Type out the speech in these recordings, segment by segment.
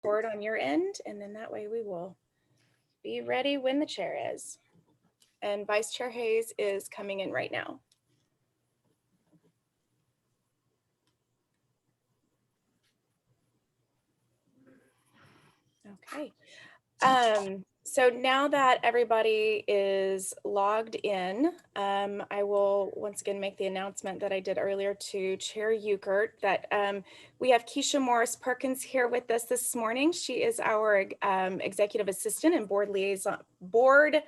Board on your end, and then that way we will be ready when the chair is. And Vice Chair Hayes is coming in right now. Okay. So now that everybody is logged in, I will once again make the announcement that I did earlier to Chair Ukert that we have Keisha Morris Perkins here with us this morning. She is our executive assistant and board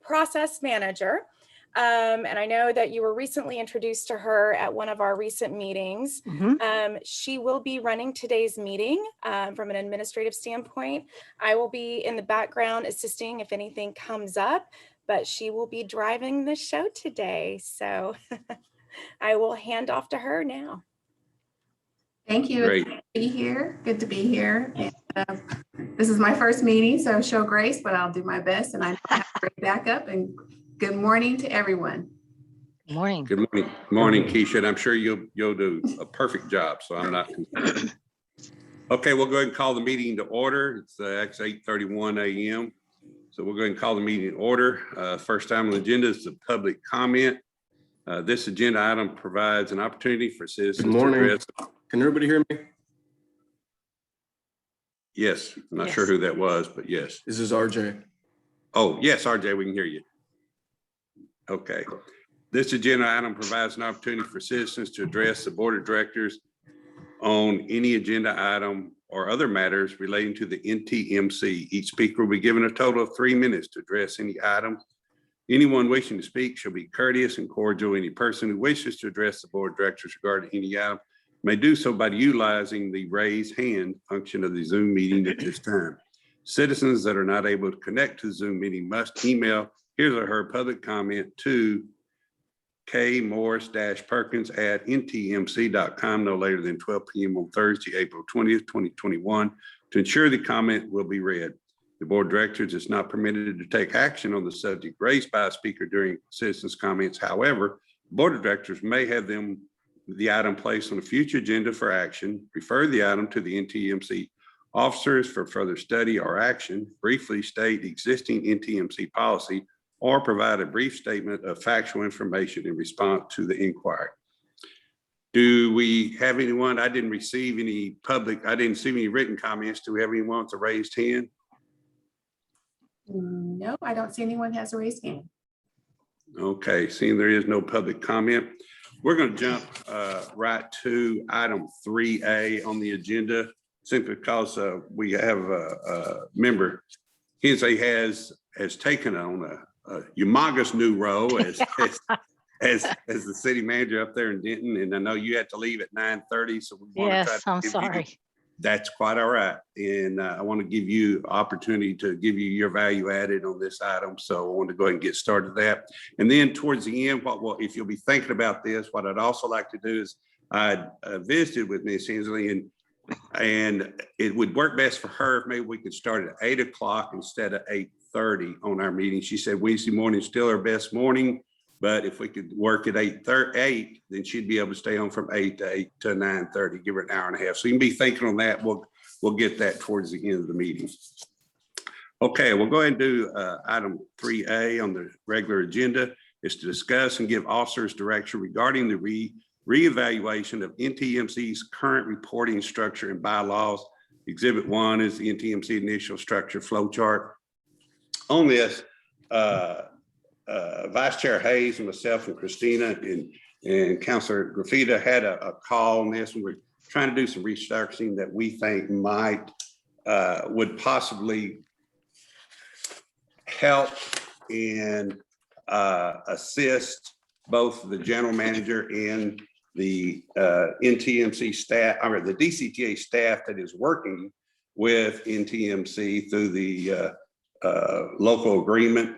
process manager. And I know that you were recently introduced to her at one of our recent meetings. She will be running today's meeting from an administrative standpoint. I will be in the background assisting if anything comes up, but she will be driving the show today. So I will hand off to her now. Thank you. Great. It's good to be here. Good to be here. And, this is my first meeting, so show grace, but I'll do my best. And I have a great backup. And good morning to everyone. Good morning. Good morning. Morning, Keisha. And I'm sure you'll do a perfect job, so I'm not concerned. Okay, we'll go ahead and call the meeting to order. It's 8:31 a.m. So we'll go ahead and call the meeting to order. First time on the agenda is the public comment. This agenda item provides an opportunity for citizens to address. Can everybody hear me? Yes, I'm not sure who that was, but yes. This is RJ. Oh, yes, RJ, we can hear you. Okay. This agenda item provides an opportunity for citizens to address the board of directors on any agenda item or other matters relating to the NTMC. Each speaker will be given a total of 3 minutes to address any item. Anyone wishing to speak shall be courteous and cordial. Any person who wishes to address the board of directors regarding any item may do so by utilizing the raise hand function of the Zoom meeting at this time. Citizens that are not able to connect to the Zoom meeting must email his or her public comment to kmorris-perkins@ntmc.com no later than 12 p.m. on Thursday, April 20th, 2021 to ensure the comment will be read. The board of directors is not permitted to take action on the subject raised by a speaker during citizens' comments. However, the board of directors may have the item placed on a future agenda for action, refer the item to the NTMC officers for further study or action, briefly state existing NTMC policy, or provide a brief statement of factual information in response to the inquiry. Do we have anyone? I didn't receive any I didn't see any written comments. Do we have anyone with a raised hand? No, I don't see anyone has a raised hand. Okay, seeing there is no public comment, we're going to jump right to item 3A on the agenda, simply because we have a member, Hensley has taken on a humongous new role as the city manager up there in Denton, and I know you had to leave at 9:30, so we want to try to I'm sorry. That's quite all right, and I want to give you opportunity to give you your value added on this item, so I want to go ahead and get started with that. And then towards the end, if you'll be thinking about this, what I'd also like to do is I visited with Ms. Hensley, and it would work best for her if maybe we could start at 8 o'clock instead of 8:30 on our meeting. She said Wednesday morning is still her best morning, but if we could work at 8, then she'd be able to stay on from 8 to 9:30, give her an hour and a half. So you can be thinking on that. We'll get that towards the end of the meeting. Okay, we'll go ahead and do item 3A on the regular agenda. Is to discuss and give officers direction regarding the reevaluation of NTMC's current reporting structure and bylaws. Exhibit 1 is the NTMC initial structure flow chart. On this, Vice Chair Hayes and myself and Christina and Councilor Graffita had a call on this, and we're trying to do some researching that we think would possibly help and assist both the general manager and the NTMC staff, or the DCTA staff that is working with NTMC through the local agreement.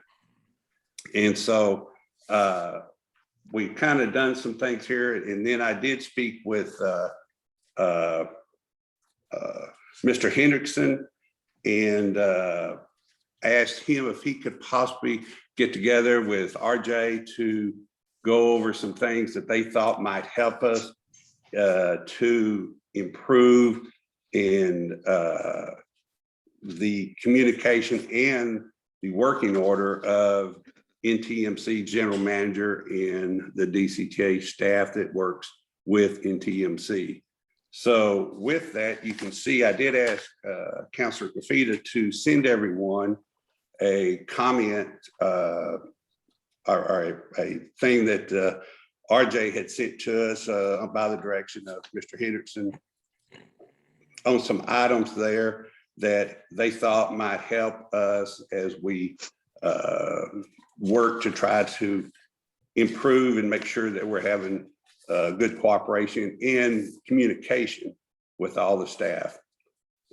And so we've kind of done some things here, and then I did speak with Mr. Hendrickson and asked him if he could possibly get together with RJ to go over some things that they thought might help us to improve and the communication and the working order of NTMC General Manager and the DCTA staff that works with NTMC. So with that, you can see I did ask Councilor Graffita to send everyone a comment or a thing that RJ had sent to us by the direction of Mr. Henderson on some items there that they thought might help us as we work to try to improve and make sure that we're having good cooperation and communication with all the staff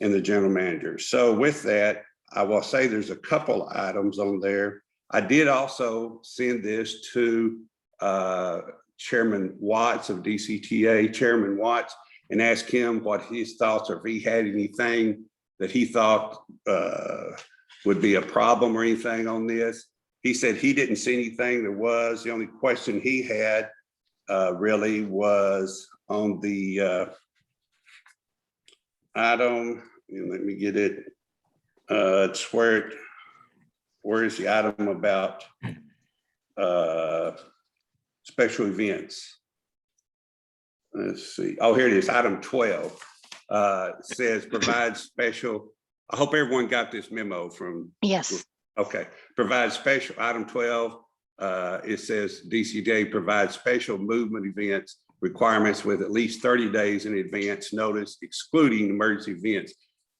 and the general manager. So with that, I will say there's a couple items on there. I did also send this to Chairman Watts of DCTA, Chairman Watts, and ask him what his thoughts or if he had anything that he thought would be a problem or anything on this. He said he didn't see anything there was. The only question he had really was on the item, and let me get it. It's where is the item about special events? Let's see. Oh, here it is. Item 12 says provide special. I hope everyone got this memo from. Yes. Okay. Provide special. Item 12. It says DCJ provides special movement events requirements with at least 30 days in advance notice, excluding emergency events.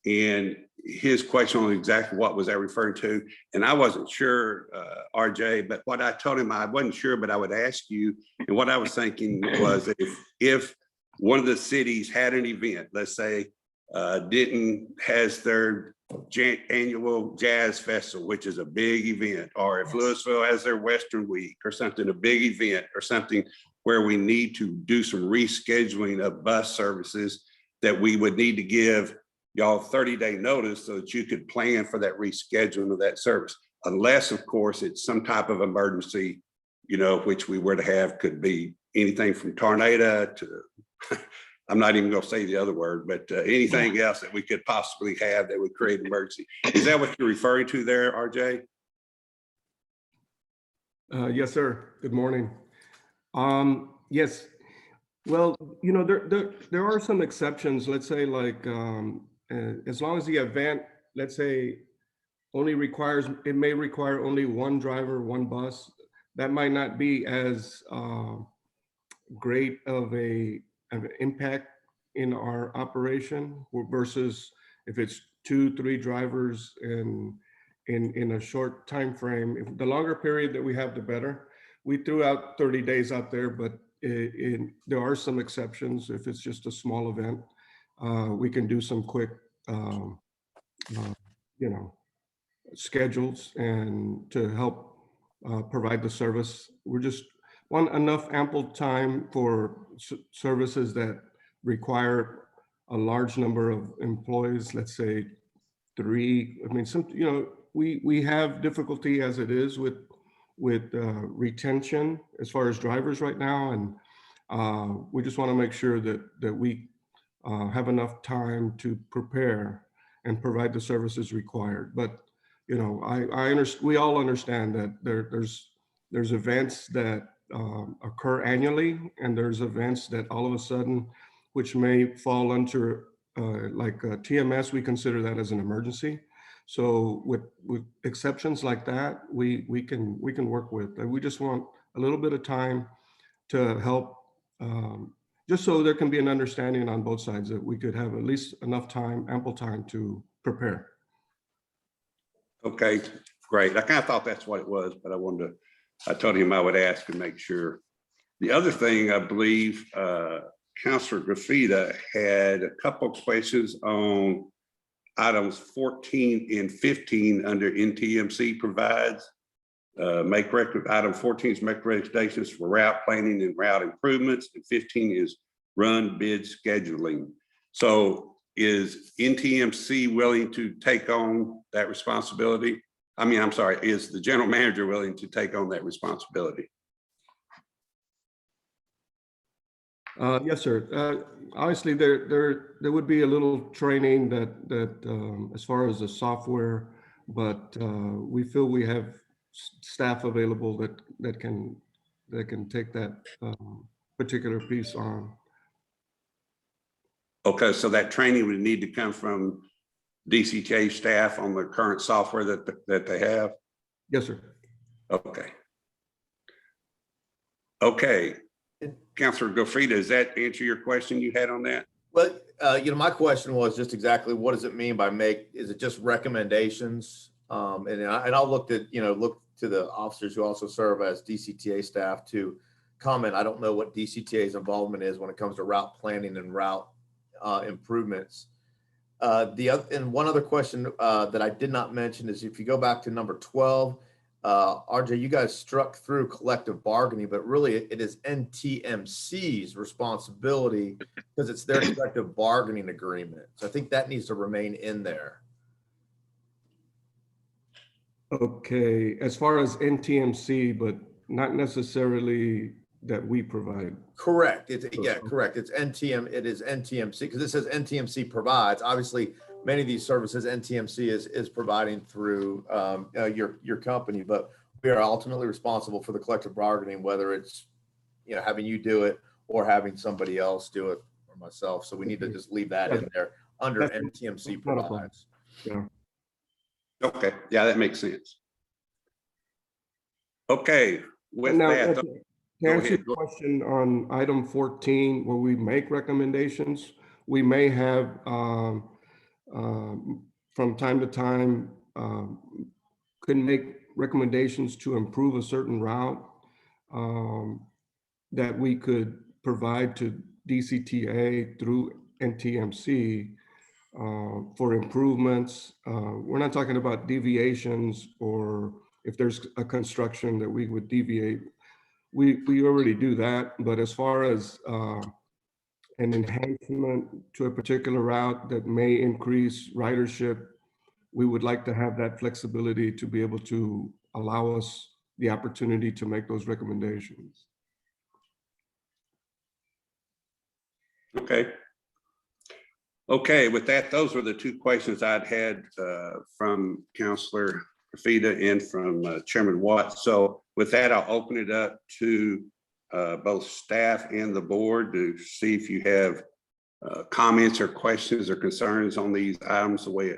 And his question on exactly what was I referring to, and I wasn't sure, RJ, but what I told him, I wasn't sure, but I would ask you. And what I was thinking was that if one of the cities had an event, let's say Denton has their annual jazz festival, which is a big event, or if Louisville has their Western Week or something, a big event or something where we need to do some rescheduling of bus services, that we would need to give y'all 30-day notice so that you could plan for that rescheduling of that service. Unless, of course, it's some type of emergency, you know, which we were to have, could be anything from tornado to, I'm not even gonna say the other word, but anything else that we could possibly have that would create an emergency. Is that what you're referring to there, RJ? Yes, sir. Good morning. Yes. Well, you know, there are some exceptions. Let's say like, as long as the event, let's say, only requires, it may require only one driver, one bus. That might not be as great of an impact in our operation versus if it's 2-3 drivers in a short time frame. If the longer period that we have, the better. We threw out 30 days out there, but there are some exceptions. If it's just a small event, we can do some quick, you know, schedules and to help provide the service. We're just want enough ample time for services that require a large number of employees, let's say 3. I mean, you know, we have difficulty as it is with retention as far as drivers right now. And we just want to make sure that we have enough time to prepare and provide the services required. But, you know, we all understand that there's events that occur annually, and there's events that all of a sudden, which may fall under like TMS, we consider that as an emergency. So with exceptions like that, we can work with. And we just want a little bit of time to help, just so there can be an understanding on both sides that we could have at least enough time, ample time to prepare. Okay, great. I kind of thought that's what it was, but I told him I would ask and make sure. The other thing, I believe Councilor Graffita had a couple of questions on items 14 and 15 under NTMC provides. Item 14 is make recommendations for route planning and route improvements, and 15 is run bid scheduling. So is NTMC willing to take on that responsibility? I mean, I'm sorry, is the general manager willing to take on that responsibility? Yes, sir. Obviously, there would be a little training that as far as the software, but we feel we have staff available that can take that particular piece on. Okay, so that training would need to come from DCTA staff on the current software that they have? Yes, sir. Okay. Okay. Councilor Gofrida, does that answer your question you had on that? Well, my question was just exactly what does it mean by is it just recommendations? And I'll look to the officers who also serve as DCTA staff to comment. I don't know what DCTA's involvement is when it comes to route planning and route improvements. And one other question that I did not mention is if you go back to number 12, RJ, you guys struck through collective bargaining, but really it is NTMC's responsibility because it's their collective bargaining agreement. So I think that needs to remain in there. Okay, as far as NTMC, but not necessarily that we provide. Correct. Correct. It is NTMC because it says NTMC provides. Obviously, many of these services NTMC is providing through your company, but we are ultimately responsible for the collective bargaining, whether it's having you do it or having somebody else do it or myself. So we need to just leave that in there under NTMC provides. Yeah. Okay, yeah, that makes sense. Okay, with Now, that, to answer your question on item 14, where we make recommendations, we may have from time to time can make recommendations to improve a certain route that we could provide to DCTA through NTMC for improvements. We're not talking about deviations or if there's a construction that we would deviate. We already do that, but as far as an enhancement to a particular route that may increase ridership, we would like to have that flexibility to be able to allow us the opportunity to make those recommendations. okay. Okay, with that, those were the two questions I'd had from Councilor Fida and from Chairman Watts. So with that, I'll open it up to both staff and the board to see if you have comments or questions or concerns on these items, the way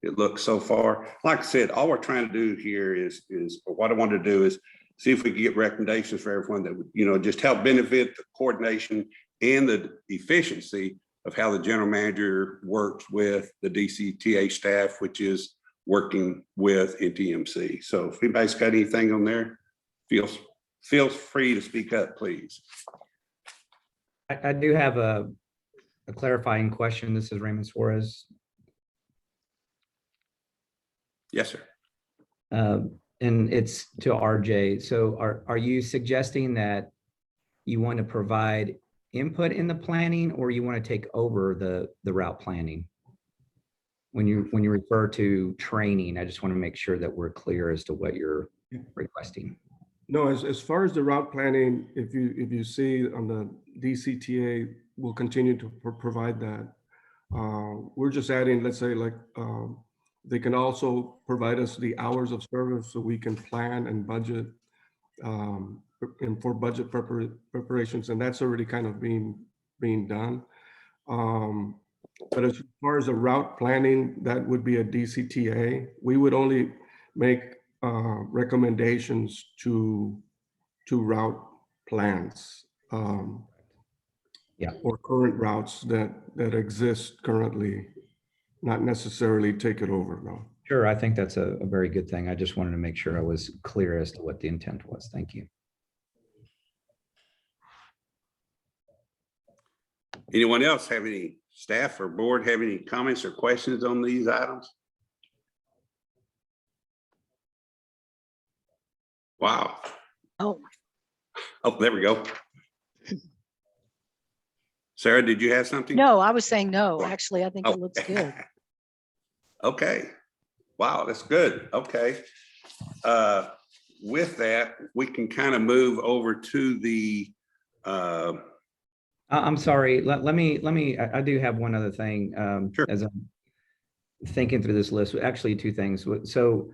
it looks so far. Like I said, all we're trying to do here is what I want to do is see if we can get recommendations for everyone that would, just help benefit the coordination and the efficiency of how the general manager works with the DCTA staff, which is working with NTMC. So if anybody's got anything on there, feel free to speak up, please. I do have a clarifying question. This is Raymond Suarez. Yes, sir. And it's to RJ. So are you suggesting that you want to provide input in the planning, or you want to take over the route planning? When you refer to training, I just want to make sure that we're clear as to what you're requesting. No, as far as the route planning, if you see on the DCTA, we'll continue to provide that. We're just adding, let's say, like they can also provide us the hours of service so we can plan and budget and for budget preparations, and that's already kind of being done. But as far as the route planning, that would be a DCTA. We would only make recommendations to route plans or current routes that exist currently, not necessarily take it over. No. Sure, I think that's a very good thing. I just wanted to make sure I was clear as to what the intent was. Thank you. Anyone else have any staff or board have any comments or questions on these items? Wow. Oh, there we go. Sarah, did you have something? No, I was saying no. Actually, I think it looks good. Okay. Wow, that's good. Okay. With that, we can kind of move over to the I'm sorry. Let me, I do have one other thing. Sure. As I'm thinking through this list, actually two things. So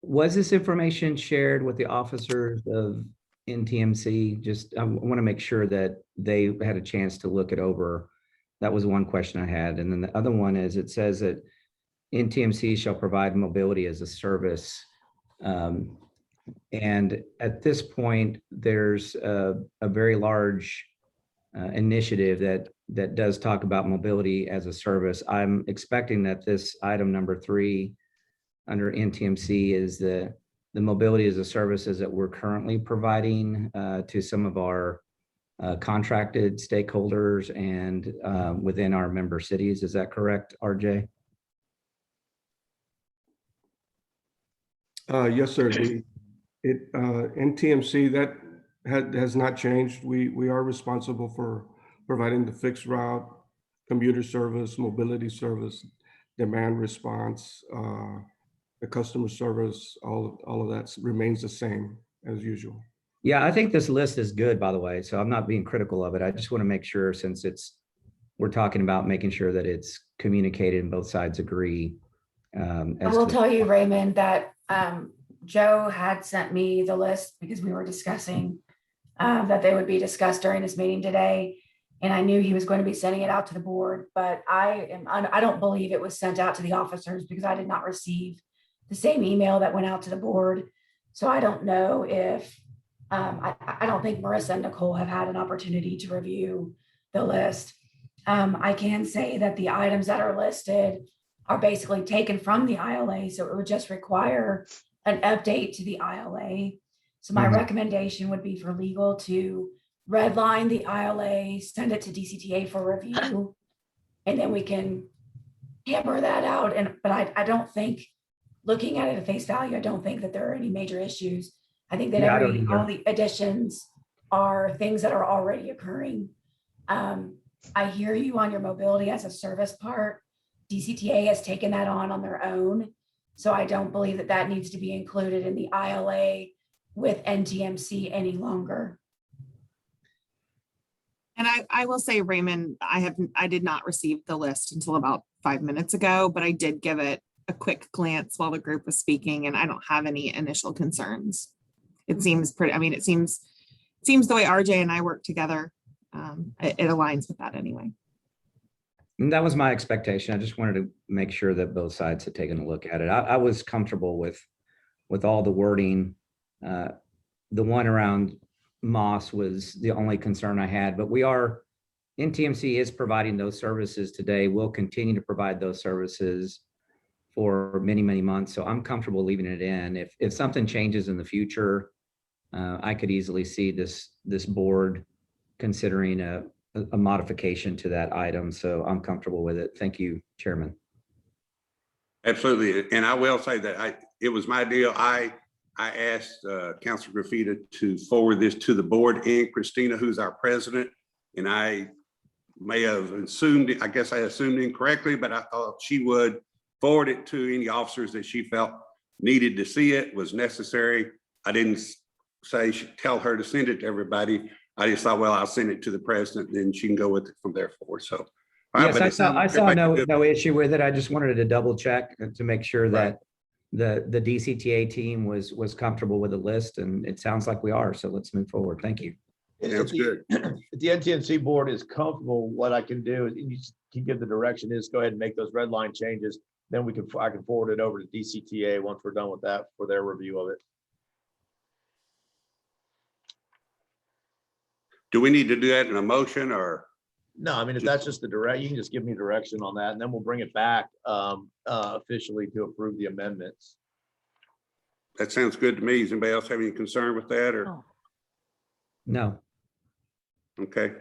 was this information shared with the officers of NTMC? Just, I want to make sure that they had a chance to look it over. That was one question I had. And then the other one is, it says that NTMC shall provide mobility as a service. And at this point, there's a very large initiative that does talk about mobility as a service. I'm expecting that this item number 3 under NTMC is the mobility as a services that we're currently providing to some of our contracted stakeholders and within our member cities. Is that correct, RJ? Yes, sir. NTMC, that has not changed. We are responsible for providing the fixed route, commuter service, mobility service, demand response, the customer service, all of that remains the same as usual. Yeah, I think this list is good, by the way. So I'm not being critical of it. I just want to make sure, since we're talking about making sure that it's communicated and both sides agree. I will tell you, Raymond, that Joe had sent me the list because we were discussing that they would be discussed during this meeting today. And I knew he was going to be sending it out to the board, but I don't believe it was sent out to the officers because I did not receive the same email that went out to the board. So I don't know if, I don't think Marissa and Nicole have had an opportunity to review the list. I can say that the items that are listed are basically taken from the ILA. So it would just require an update to the ILA. So my recommendation would be for legal to redline the ILA, send it to DCTA for review, and then we can hammer that out. But I don't think, looking at it at face value, I don't think that there are any major issues. I think that all the additions are things that are already occurring. I hear you on your mobility as a service part. DCTA has taken that on their own. So I don't believe that that needs to be included in the ILA with NTMC any longer. And I will say, Raymond, I did not receive the list until about 5 minutes ago, but I did give it a quick glance while the group was speaking, and I don't have any initial concerns. It seems pretty, I mean, it seems the way RJ and I work together, it aligns with that anyway. And that was my expectation. I just wanted to make sure that both sides had taken a look at it. I was comfortable with all the wording. The one around Moss was the only concern I had, but NTMC is providing those services today. We'll continue to provide those services for many, many months. So I'm comfortable leaving it in. If something changes in the future, I could easily see this board considering a modification to that item. So I'm comfortable with it. Thank you, Chairman. Absolutely. And I will say that it was my deal. I asked Councilor Graffita to forward this to the board and Christina, who's our president. And I may have assumed, I guess I assumed incorrectly, but I thought she would forward it to any officers that she felt needed to see it, was necessary. I didn't say tell her to send it to everybody. I just thought, well, I'll send it to the president, then she can go with it from there forward. So, yes, I saw no issue with it. I just wanted to double check to make sure that the DCTA team was comfortable with the list, and it sounds like we are. So let's move forward. Thank you. Sounds good. If the NTMC board is comfortable, what I can do is you can give the direction is go ahead and make those red line changes. Then I can forward it over to DCTA once we're done with that for their review of it. Do we need to do that in a motion or? No, I mean, if that's just the direct, you can just give me direction on that and then we'll bring it back officially to approve the amendments. That sounds good to me. Does anybody else have any concern with that or? No. Okay.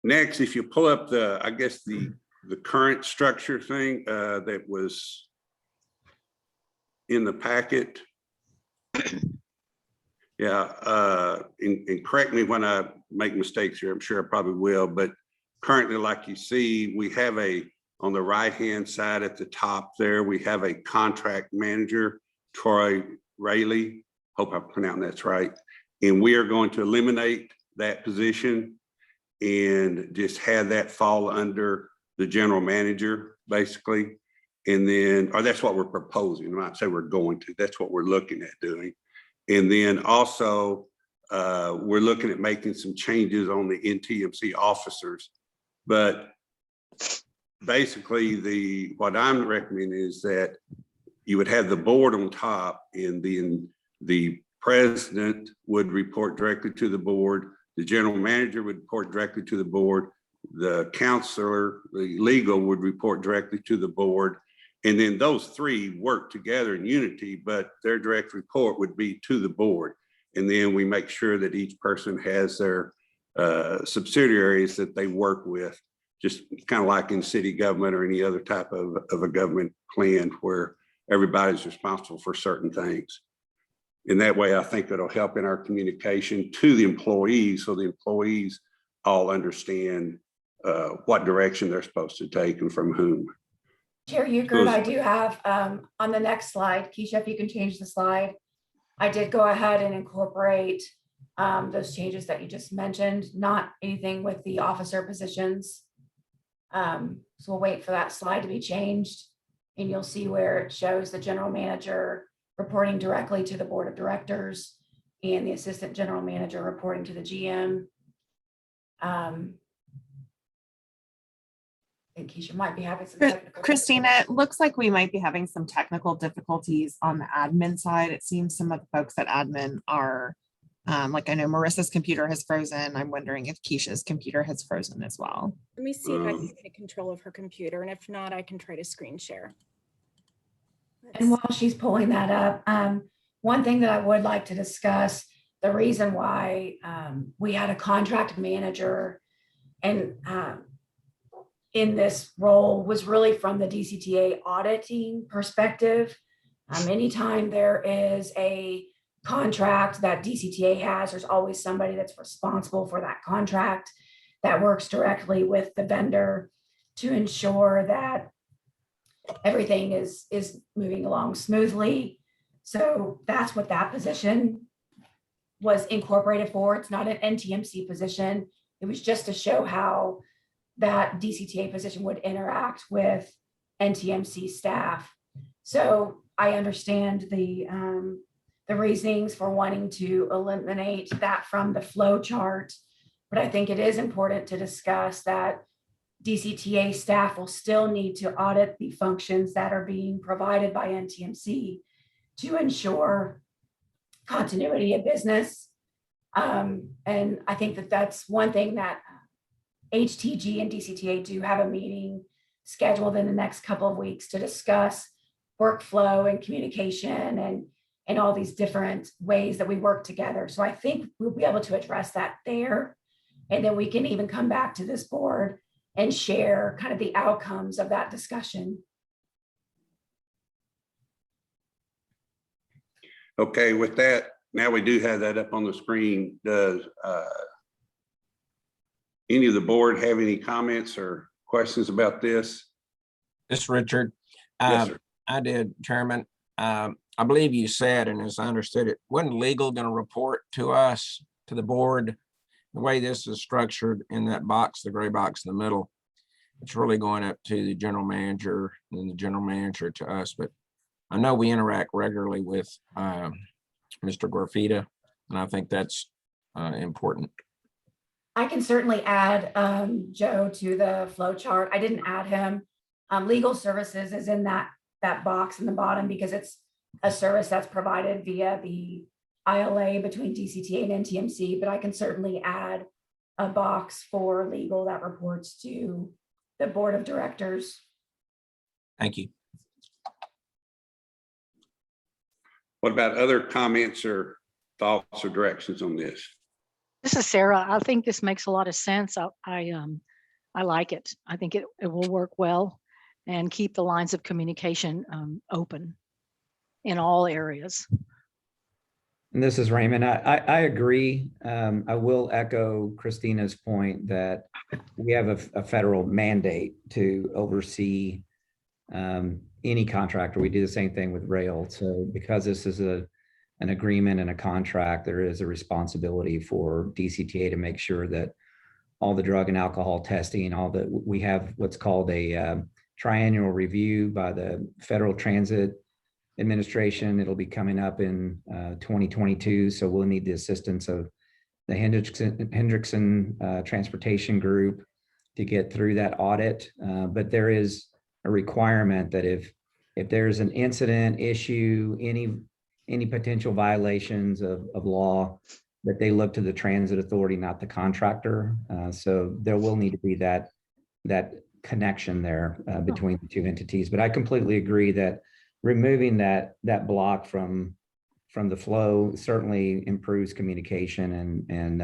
Next, if you pull up I guess the current structure thing that was in the packet. Yeah, and correct me when I make mistakes here. I'm sure I probably will, but currently, like you see, we have on the right-hand side at the top there, we have a contract manager, Troy Rayleigh. Hope I'm pronouncing that's right. And we are going to eliminate that position and just have that fall under the general manager, basically. And then, or that's what we're proposing. I might say we're going to, that's what we're looking at doing. And then also, we're looking at making some changes on the NTMC officers. But basically, what I'm recommending is that you would have the board on top, and then the president would report directly to the board. The general manager would report directly to the board. The counselor, the legal would report directly to the board. And then those three work together in unity, but their direct report would be to the board. And then we make sure that each person has their subsidiaries that they work with, just kind of like in city government or any other type of a government plan where everybody's responsible for certain things. In that way, I think it'll help in our communication to the employees, so the employees all understand what direction they're supposed to take and from whom. Chair Euchard, I do have on the next slide, Keisha, if you can change the slide. I did go ahead and incorporate those changes that you just mentioned, not anything with the officer positions. So we'll wait for that slide to be changed, and you'll see where it shows the general manager reporting directly to the board of directors and the assistant general manager reporting to the GM. I think Keisha might be having some technical Christina, it looks like we might be having some technical difficulties on the admin side. It seems some of the folks at admin are, like I know Marissa's computer has frozen. I'm wondering if Keisha's computer has frozen as well. Let me see if I can take control of her computer, and if not, I can try to screen share. And while she's pulling that up, one thing that I would like to discuss, the reason why we had a contract manager and in this role was really from the DCTA auditing perspective. Anytime there is a contract that DCTA has, there's always somebody that's responsible for that contract that works directly with the vendor to ensure that everything is moving along smoothly. So that's what that position was incorporated for. It's not an NTMC position. It was just to show how that DCTA position would interact with NTMC staff. So I understand the reasonings for wanting to eliminate that from the flow chart, but I think it is important to discuss that DCTA staff will still need to audit the functions that are being provided by NTMC to ensure continuity of business. And I think that that's one thing that HTG and DCTA do have a meeting scheduled in the next couple of weeks to discuss workflow and communication and all these different ways that we work together. So I think we'll be able to address that there. And then we can even come back to this board and share kind of the outcomes of that discussion. Okay, with that, now we do have that up on the screen. Does any of the board have any comments or questions about this? This is Richard. Yes, sir. I did, Chairman. I believe you said, and as I understood it, wasn't legal going to report to us, to the board? The way this is structured in that box, the gray box in the middle, it's really going up to the general manager and the general manager to us. But I know we interact regularly with Mr. Gorfita, and I think that's important. I can certainly add Joe to the flow chart. I didn't add him. Legal services is in that box in the bottom because it's a service that's provided via the ILA between DCTA and NTMC, but I can certainly add a box for legal that reports to the board of directors. Thank you. What about other comments or thoughts or directions on this? This is Sarah. I think this makes a lot of sense. I like it. I think it will work well and keep the lines of communication open in all areas. And this is Raymond. I agree. I will echo Christina's point that we have a federal mandate to oversee any contractor. We do the same thing with rail. So because this is a an agreement and a contract, there is a responsibility for DCTA to make sure that all the drug and alcohol testing, we have what's called a triennial review by the Federal Transit Administration. It'll be coming up in 2022. So we'll need the assistance of the Hendrickson Transportation Group to get through that audit. But there is a requirement that if there's an incident, issue, any potential violations of law, that they look to the transit authority, not the contractor. So there will need to be that connection there between the two entities. But I completely agree that removing that block from the flow certainly improves communication, and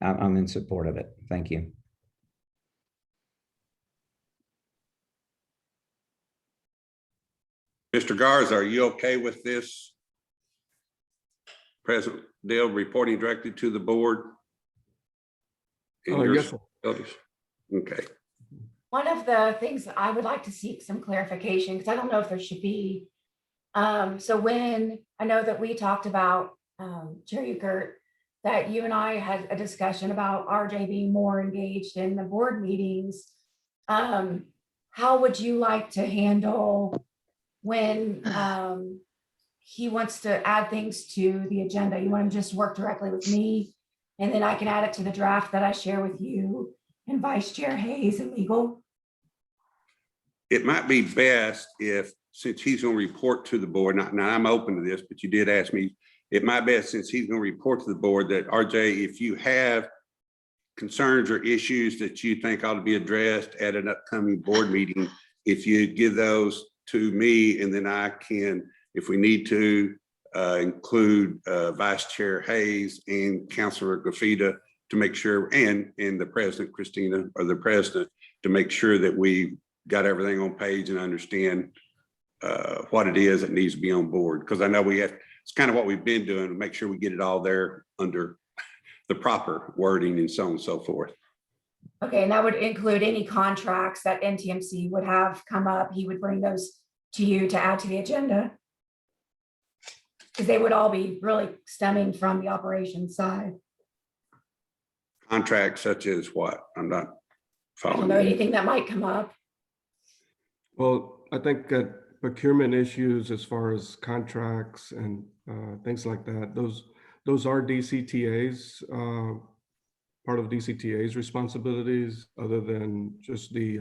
I'm in support of it. Thank you. Mr. Garza, are you okay with this? President Dale reporting directly to the board? Yes, sir. Okay. One of the things that I would like to seek some clarification, because I don't know if there should be. So when I know that we talked about, Chair Ukert, that you and I had a discussion about RJ being more engaged in the board meetings. How would you like to handle when he wants to add things to the agenda? You want him to just work directly with me, and then I can add it to the draft that I share with you and Vice Chair Hayes and legal? It might be best if, since he's going to report to the board, now I'm open to this, but you did ask me, it might be best, since he's going to report to the board, that RJ, if you have concerns or issues that you think ought to be addressed at an upcoming board meeting, if you give those to me, and then I can, if we need to, include Vice Chair Hayes and Councilor Gafita to make sure, and the President, Christina, or the President, to make sure that we got everything on page and understand what it is that needs to be on board. Because I know it's kind of what we've been doing, to make sure we get it all there under the proper wording and so on and so forth. Okay, and that would include any contracts that NTMC would have come up. He would bring those to you to add to the agenda, because they would all be really stemming from the operations side. Contracts such as what? I'm not I following. don't know, anything that might come up. Well, I think that procurement issues as far as contracts and things like that, those are DCTA's, part of DCTA's responsibilities, other than just the,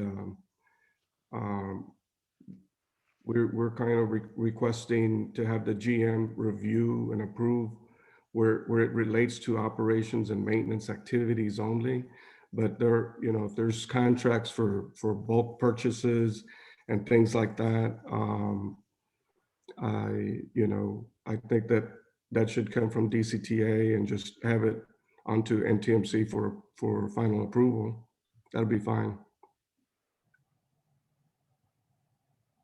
we're kind of requesting to have the GM review and approve where it relates to operations and maintenance activities only. But there, if there's contracts for bulk purchases and things like that, I think that should come from DCTA and just have it onto NTMC for final approval. That'll be fine.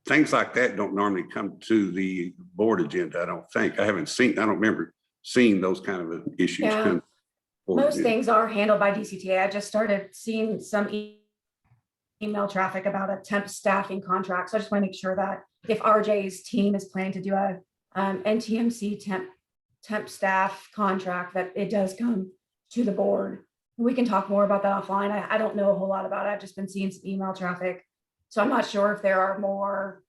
Things like that don't normally come to the board agenda, I don't think. I don't remember seeing those kind of issues. Yeah. Come Most things are handled by DCTA. I just started seeing some email traffic about a temp staffing contract. So I just want to make sure that if RJ's team is planning to do a NTMC temp staff contract, that it does come to the board. We can talk more about that offline. I don't know a whole lot about it. I've just been seeing some email traffic. So I'm not sure if there are more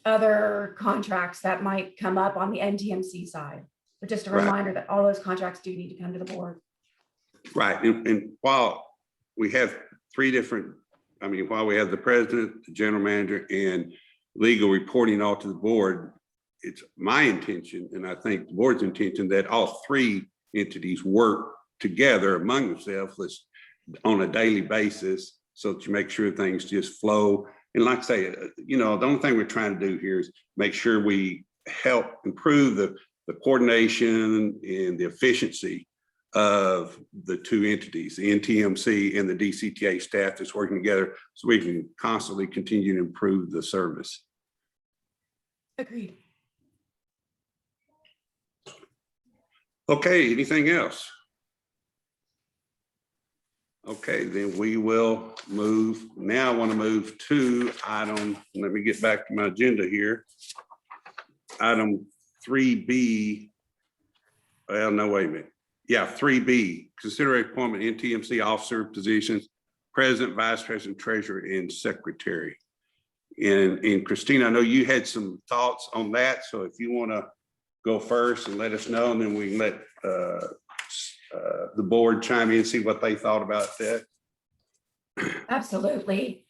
other contracts that might come up on the NTMC side. But just a reminder that all those contracts do need to come to the board. Right. And while we have while we have the president, the general manager, and legal reporting all to the board, it's my intention, and I think the board's intention, that all three entities work together among themselves on a daily basis, so that you make sure things just flow. And like I say, the only thing we're trying to do here is make sure we help improve the coordination and the efficiency of the two entities, the NTMC and the DCTA staff that's working together, so we can constantly continue to improve the service. Agreed. Okay, anything else? Okay, then we will move. Now I want to move to item, let me get back to my agenda here. Item 3B. Well, no, wait a minute. Yeah, 3B, consider appointment NTMC officer positions, president, vice president, treasurer, and secretary. And Christina, I know you had some thoughts on that. So if you want to go first and let us know, and then we can let the board chime in and see what they thought about that. Absolutely.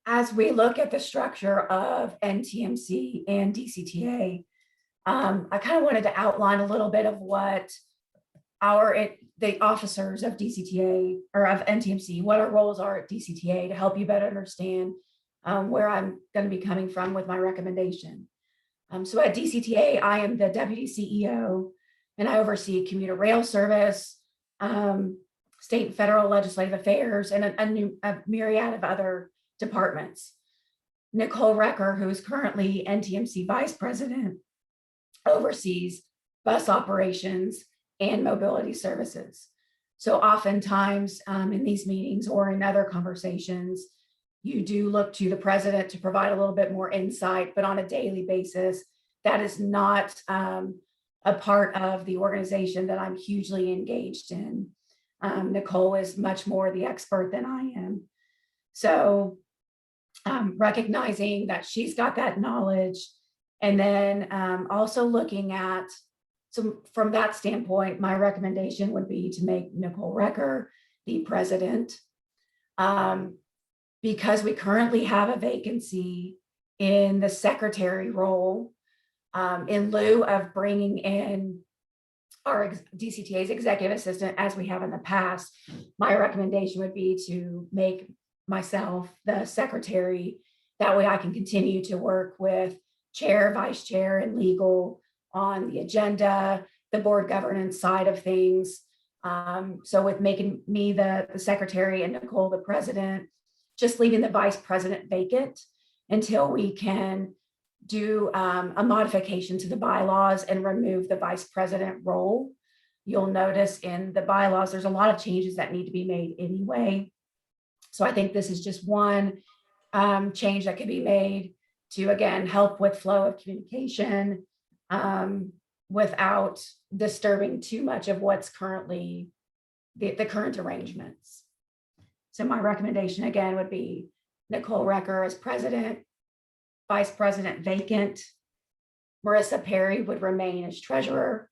As we look at the structure of NTMC and DCTA, I kind of wanted to outline a little bit of what the officers of DCTA or of NTMC, what our roles are at DCTA to help you better understand where I'm going to be coming from with my recommendation. So at DCTA, I am the deputy CEO and I oversee commuter rail service, state and federal legislative affairs, and a myriad of other departments. Nicole Recker, who is currently NTMC vice president, oversees bus operations and mobility services. So oftentimes in these meetings or in other conversations, you do look to the president to provide a little bit more insight, but on a daily basis, that is not a part of the organization that I'm hugely engaged in. Nicole is much more the expert than I am. So recognizing that she's got that knowledge, and then also looking at, so from that standpoint, my recommendation would be to make Nicole Recker the president. Because we currently have a vacancy in the secretary role, in lieu of bringing in our DCTA's executive assistant, as we have in the past, my recommendation would be to make myself the secretary. That way I can continue to work with chair, vice chair, and legal on the agenda, the board governance side of things. So with making me the secretary and Nicole the president, just leaving the vice president vacant until we can do a modification to the bylaws and remove the vice president role. You'll notice in the bylaws, there's a lot of changes that need to be made anyway. So I think this is just one change that could be made to, again, help with flow of communication without disturbing too much of what's currently the current arrangements. So my recommendation again would be Nicole Recker as president, vice president vacant, Marissa Perry would remain as treasurer,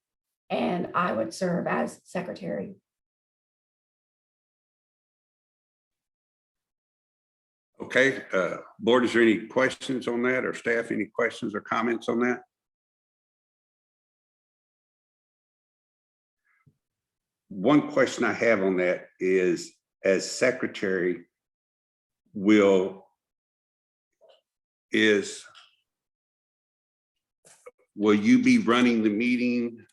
and I would serve as secretary. Okay, board, is there any questions on that, or staff, any questions or comments on that? One question I have on that is, as secretary, will you be running the meeting,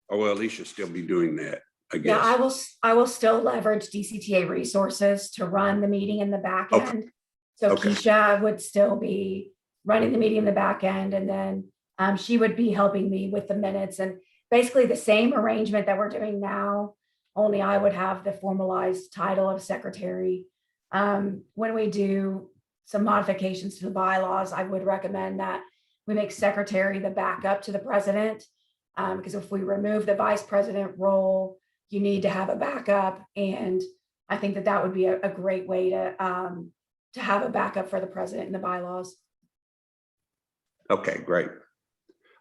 or will Alicia still be doing that? I guess. Yeah, I will still leverage DCTA resources to run the meeting in the back end. Okay. So Okay. Keisha would still be running the meeting in the back end, and then she would be helping me with the minutes, and basically the same arrangement that we're doing now, only I would have the formalized title of secretary. When we do some modifications to the bylaws, I would recommend that we make secretary the backup to the president, because if we remove the vice president role, you need to have a backup. And I think that that would be a great way to have a backup for the president in the bylaws. Okay, great.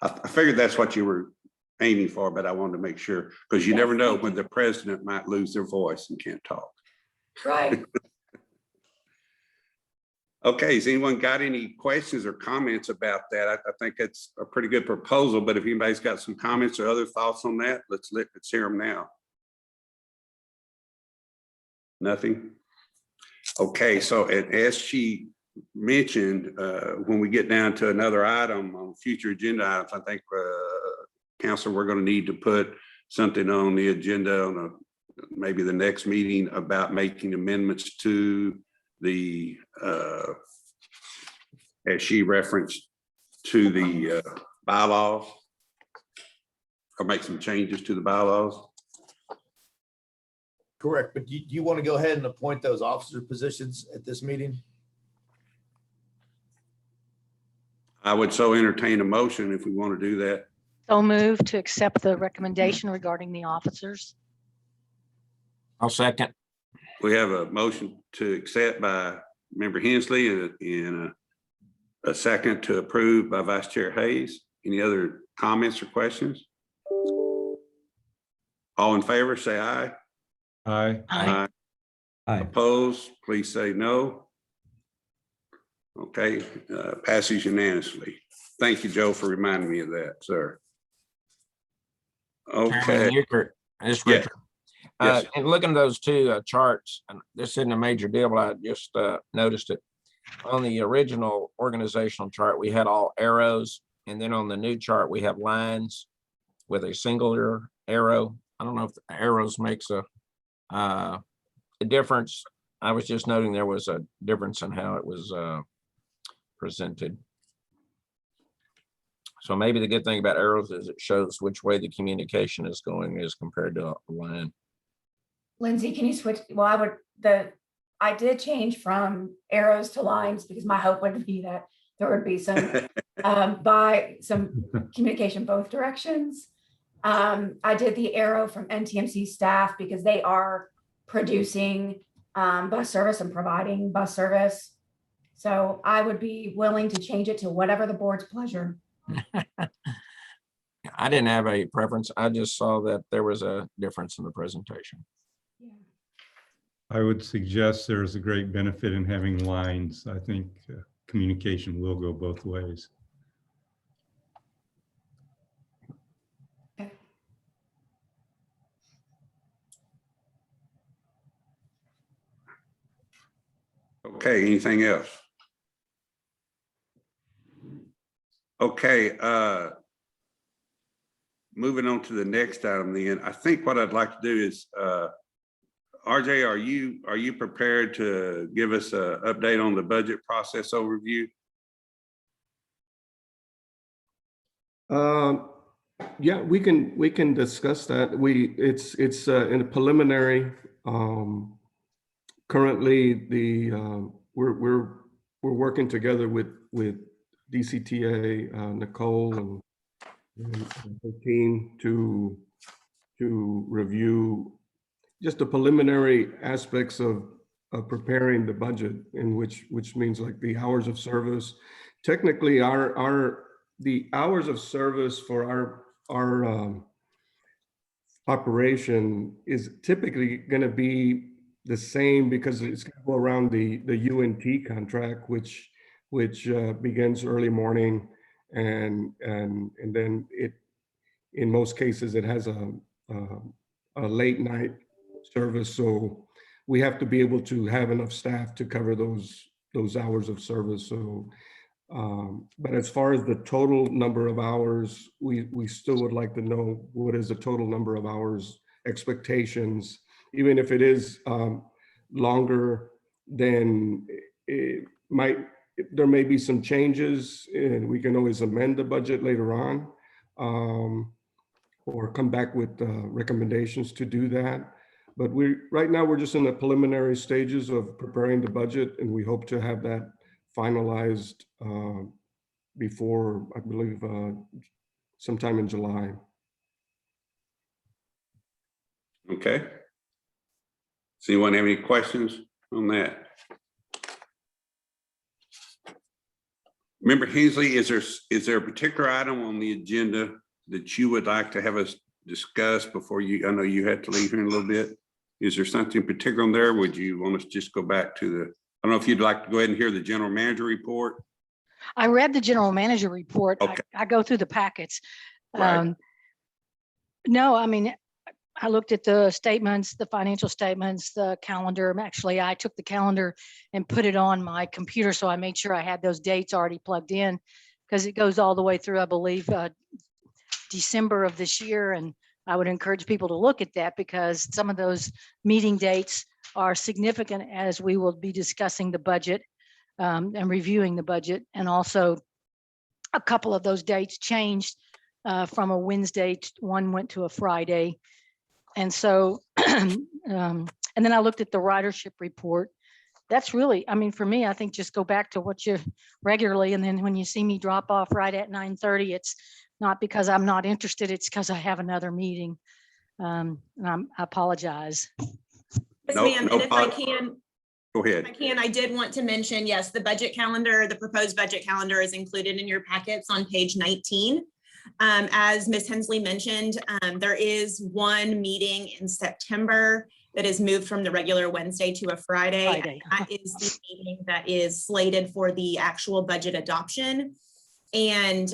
I figured that's what you were aiming for, but I wanted to make sure, because you never know when the president might lose their voice and can't talk. Right. Okay, has anyone got any questions or comments about that? I think it's a pretty good proposal, but if anybody's got some comments or other thoughts on that, let's hear them now. Nothing? Okay, so as she mentioned, when we get down to another item on future agenda items, I think Council, we're going to need to put something on the agenda on maybe the next meeting about making amendments to the, as she referenced, to the bylaws, or make some changes to the bylaws. Correct, but do you want to go ahead and appoint those officer positions at this meeting? I would so entertain a motion if we want to do that. So moved to accept the recommendation regarding the officers. I'll second. We have a motion to accept by Member Hensley and a second to approve by Vice Chair Hayes. Any other comments or questions? All in favor, say aye. Aye. Aye. Aye. Opposed, please say no. Okay, passes unanimously. Thank you, Joe, for reminding me of that, sir. Chairman Okay, Euchert, this is Yeah. Richard. Yes. And looking at those two charts, and this isn't a major deal, but I just noticed it. On the original organizational chart, we had all arrows, and then on the new chart, we have lines with a singular arrow. I don't know if the arrows makes a difference. I was just noting there was a difference in how it was presented. So maybe the good thing about arrows is it shows which way the communication is going as compared to a line. Lindsay, can you switch? Well, I did change from arrows to lines because my hope would be that there would be some communication both directions. I did the arrow from NTMC staff because they are producing bus service and providing bus service. So I would be willing to change it to whatever the board's pleasure. I didn't have a preference. I just saw that there was a difference in the presentation. I would suggest there's a great benefit in having lines. I think communication will go both ways. okay, anything else? Okay, moving on to the next item then. I think what I'd like to do is, RJ, are you prepared to give us an update on the budget process overview? Yeah, we can discuss that. It's in a preliminary. Currently, we're working together with DCTA, Nicole and her team to review just the preliminary aspects of preparing the budget, in which means like the hours of service. Technically, the hours of service for our operation is typically going to be the same because it's going to go around the UNT contract, which begins early morning, and then it, in most cases, it has a late night service. So we have to be able to have enough staff to cover those hours of service. So, but as far as the total number of hours, we still would like to know what is the total number of hours expectations, even if it is longer than it might. There may be some changes, and we can always amend the budget later on, or come back with recommendations to do that. But right now we're just in the preliminary stages of preparing the budget, and we hope to have that finalized before, I believe, sometime in July. Okay. Does anyone have any questions on that? Member Hensley, is there a particular item on the agenda that you would like to have us discuss before you? I know you had to leave here in a little bit. Is there something particular on there? Would you want us to just go back to the? I don't know if you'd like to go ahead and hear the general manager report. I read the general manager report. Okay. I go through the packets. Right. No, I mean, I looked at the statements, the financial statements, the calendar. Actually, I took the calendar and put it on my computer. So I made sure I had those dates already plugged in, because it goes all the way through, I believe, December of this year. And I would encourage people to look at that, because some of those meeting dates are significant as we will be discussing the budget and reviewing the budget. And also a couple of those dates changed from a Wednesday, one went to a Friday. And so, and then I looked at the ridership report, that's really, I mean, for me, I think just go back to what you regularly, and then when you see me drop off right at 9:30, it's not because I'm not interested, it's because I have another meeting. And I apologize. Yes, No, ma'am. no And if I problem. can, Go if ahead. I can, I did want to mention, yes, the budget calendar, the proposed budget calendar is included in your packets on page 19. As Ms. Hensley mentioned, there is one meeting in September that is moved from the regular Wednesday to a Friday. That is the meeting that is slated for the actual budget adoption. And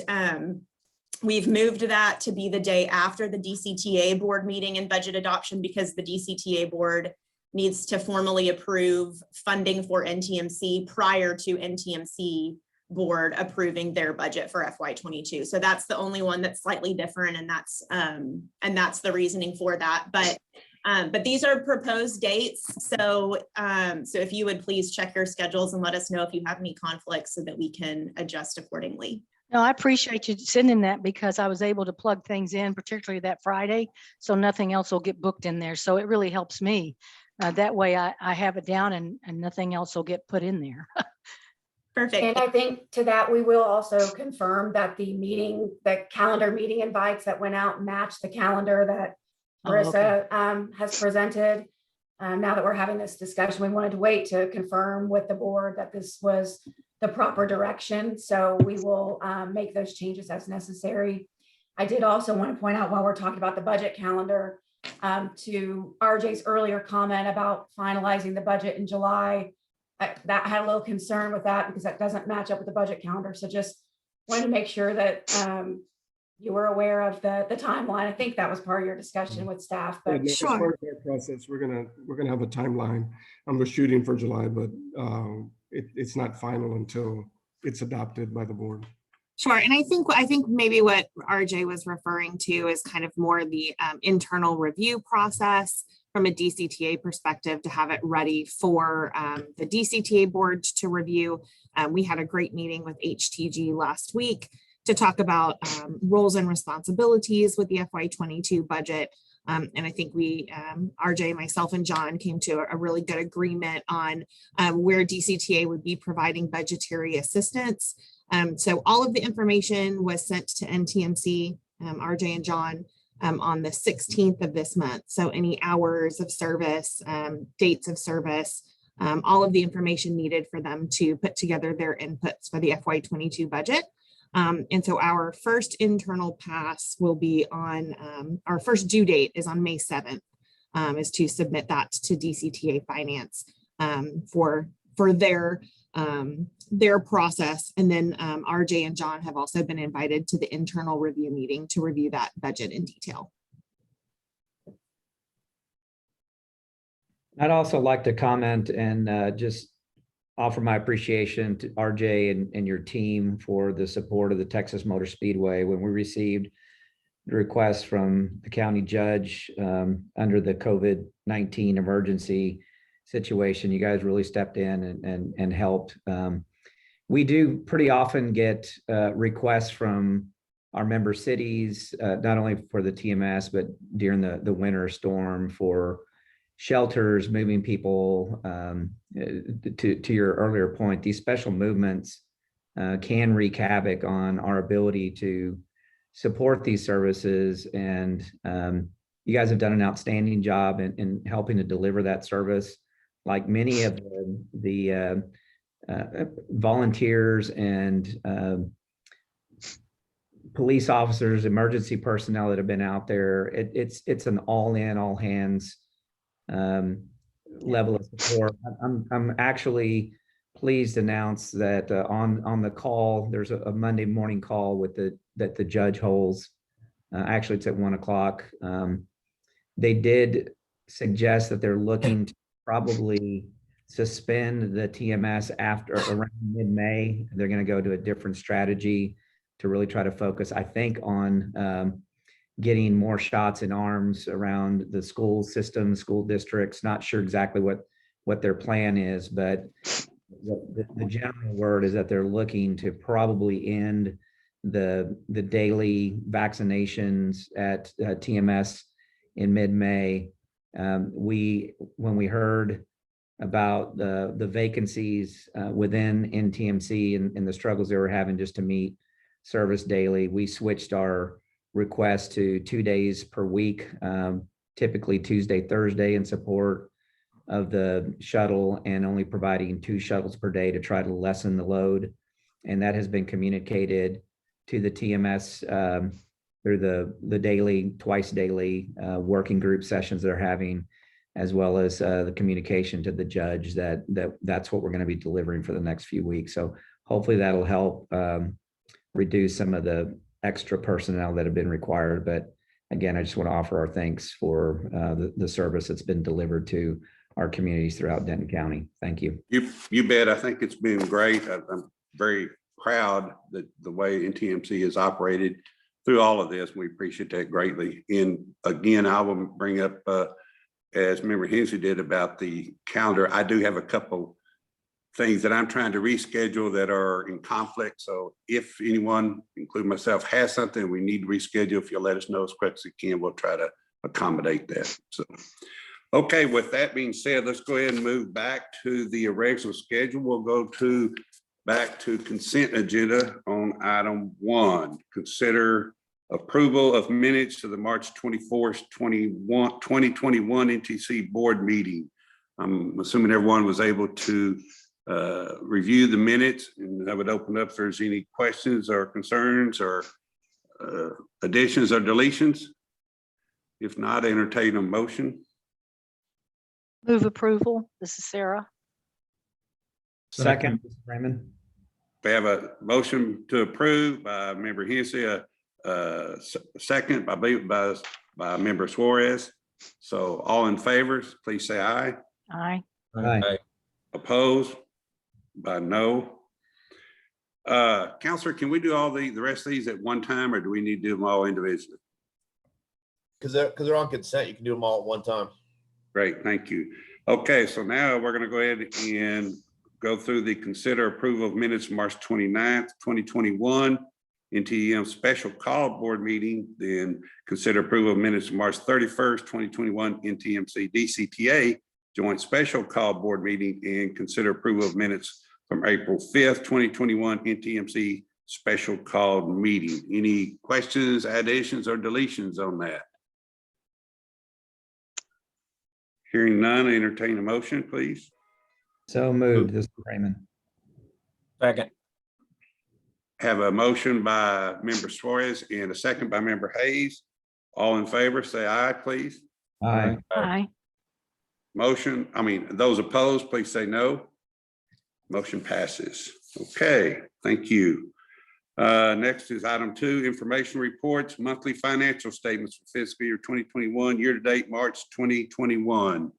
we've moved that to be the day after the DCTA board meeting and budget adoption, because the DCTA board needs to formally approve funding for NTMC prior to NTMC board approving their budget for FY22. So that's the only one that's slightly different, and that's the reasoning for that. But these are proposed dates. So so if you would please check your schedules and let us know if you have any conflicts so that we can adjust accordingly. No, I appreciate you sending that, because I was able to plug things in, particularly that Friday, so nothing else will get booked in there. So it really helps me. That way I have it down and nothing else will get put in there. Perfect. And I think to that, we will also confirm that the calendar meeting invites that went out match the calendar that Marissa has presented. Now that we're having this discussion, we wanted to wait to confirm with the board that this was the proper direction. So we will make those changes as necessary. I did also want to point out, while we're talking about the budget calendar, to RJ's earlier comment about finalizing the budget in July. That had a little concern with that, because that doesn't match up with the budget calendar. So just wanted to make sure that you were aware of the timeline. I think that was part of your discussion with staff, but As part of our process, we're gonna have a timeline. We're shooting for July, but it's not final until it's adopted by the board. Sure. And I think maybe what RJ was referring to is kind of more the internal review process from a DCTA perspective, to have it ready for the DCTA board to review. We had a great meeting with HTG last week to talk about roles and responsibilities with the FY22 budget. And I think we, RJ, myself, and John came to a really good agreement on where DCTA would be providing budgetary assistance. So all of the information was sent to NTMC, RJ and John, on the 16th of this month. So any hours of service, dates of service, all of the information needed for them to put together their inputs for the FY22 budget. And so our first internal pass will be on, our first due date is on May 7th, is to submit that to DCTA Finance for their process. And then RJ and John have also been invited to the internal review meeting to review that budget in detail. I'd also like to comment and just offer my appreciation to RJ and your team for the support of the Texas Motor Speedway. When we received the request from the county judge under the COVID-19 emergency situation, you guys really stepped in and helped. We do pretty often get requests from our member cities, not only for the TMS, but during the winter storm for shelters, moving people. To your earlier point, these special movements can wreak havoc on our ability to support these services. And you guys have done an outstanding job in helping to deliver that service. Like many of the volunteers and police officers, emergency personnel that have been out there, it's an all-in, all hands level of support. I'm actually pleased to announce that on the call, there's a Monday morning call with that the judge holds. Actually, it's at 1 o'clock. They did suggest that they're looking to probably suspend the TMS after around mid-May. They're going to go to a different strategy to really try to focus, I think, on getting more shots in arms around the school system, school districts. Not sure exactly what their plan is, but the general word is that they're looking to probably end the daily vaccinations at TMS in mid-May. When we heard about the vacancies within NTMC and the struggles they were having just to meet service daily. We switched our request to 2 days per week, typically Tuesday, Thursday, in support of the shuttle, and only providing 2 shuttles per day to try to lessen the load. And that has been communicated to the TMS through the daily, twice daily working group sessions they're having, as well as the communication to the judge that's what we're going to be delivering for the next few weeks. So hopefully that'll help reduce some of the extra personnel that have been required. But again, I just want to offer our thanks for the service that's been delivered to our communities throughout Denton County. Thank you. You bet. I think it's been great. I'm very proud that the way NTMC has operated through all of this. We appreciate that greatly. And again, I will bring up, as Member Hensley did, about the calendar. I do have a couple things that I'm trying to reschedule that are in conflict. So if anyone, including myself, has something we need to reschedule, if you'll let us know as quick as you can, we'll try to accommodate that. So, okay, with that being said, let's go ahead and move back to the regular schedule. We'll go back to consent agenda on item 1. Consider approval of minutes to the March 24th, 2021 NTC board meeting. I'm assuming everyone was able to review the minutes, and I would open up if there's any questions or concerns or additions or deletions. If not, entertain a motion. Move approval. This is Sarah. Second, Raymond. We have a motion to approve by Member Hensey, a second by Member Suarez. So all in favor, please say aye. Aye. Aye. Opposed by no. Counselor, can we do all the rest of these at one time, or do we need to do them all individually? Because they're on consent, you can do them all at one time. Great, thank you. Okay, so now we're going to go ahead and go through the consider approval of minutes March 29th, 2021, NTM special call board meeting, then consider approval of minutes March 31st, 2021, NTMC DCTA joint special call board meeting, and consider approval of minutes from April 5th, 2021, NTMC special call meeting. Any questions, additions, or deletions on that? Hearing none, entertain a motion, please. So moved. This is Raymond. Second. Have a motion by Member Suarez and a second by Member Hayes. All in favor, say aye, please. Aye. Aye. Those opposed, please say no. Motion passes. Okay, thank you. Next is item 2, information reports, monthly financial statements for fiscal year 2021, year-to-date March 2021.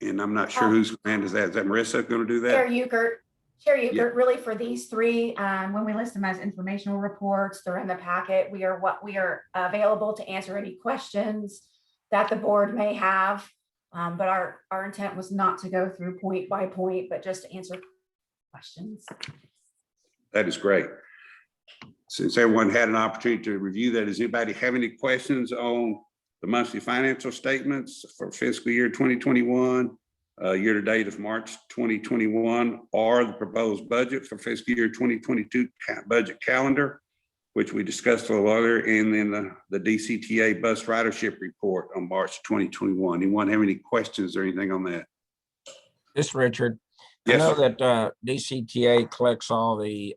And I'm not sure whose hand is that. Is that Marissa going to do that? Chair Euchert, really for these 3, when we list them as informational reports, they're in the packet. We are available to answer any questions that the board may have. But our intent was not to go through point by point, but just to answer questions. That is great. Since everyone had an opportunity to review that, does anybody have any questions on the monthly financial statements for fiscal year 2021, year to date of March 2021, or the proposed budget for fiscal year 2022 budget calendar, which we discussed a little earlier, and then the DCTA bus ridership report on March 2021. Anyone have any questions or anything on that? This is Richard. Yes, I know sir. that DCTA collects all the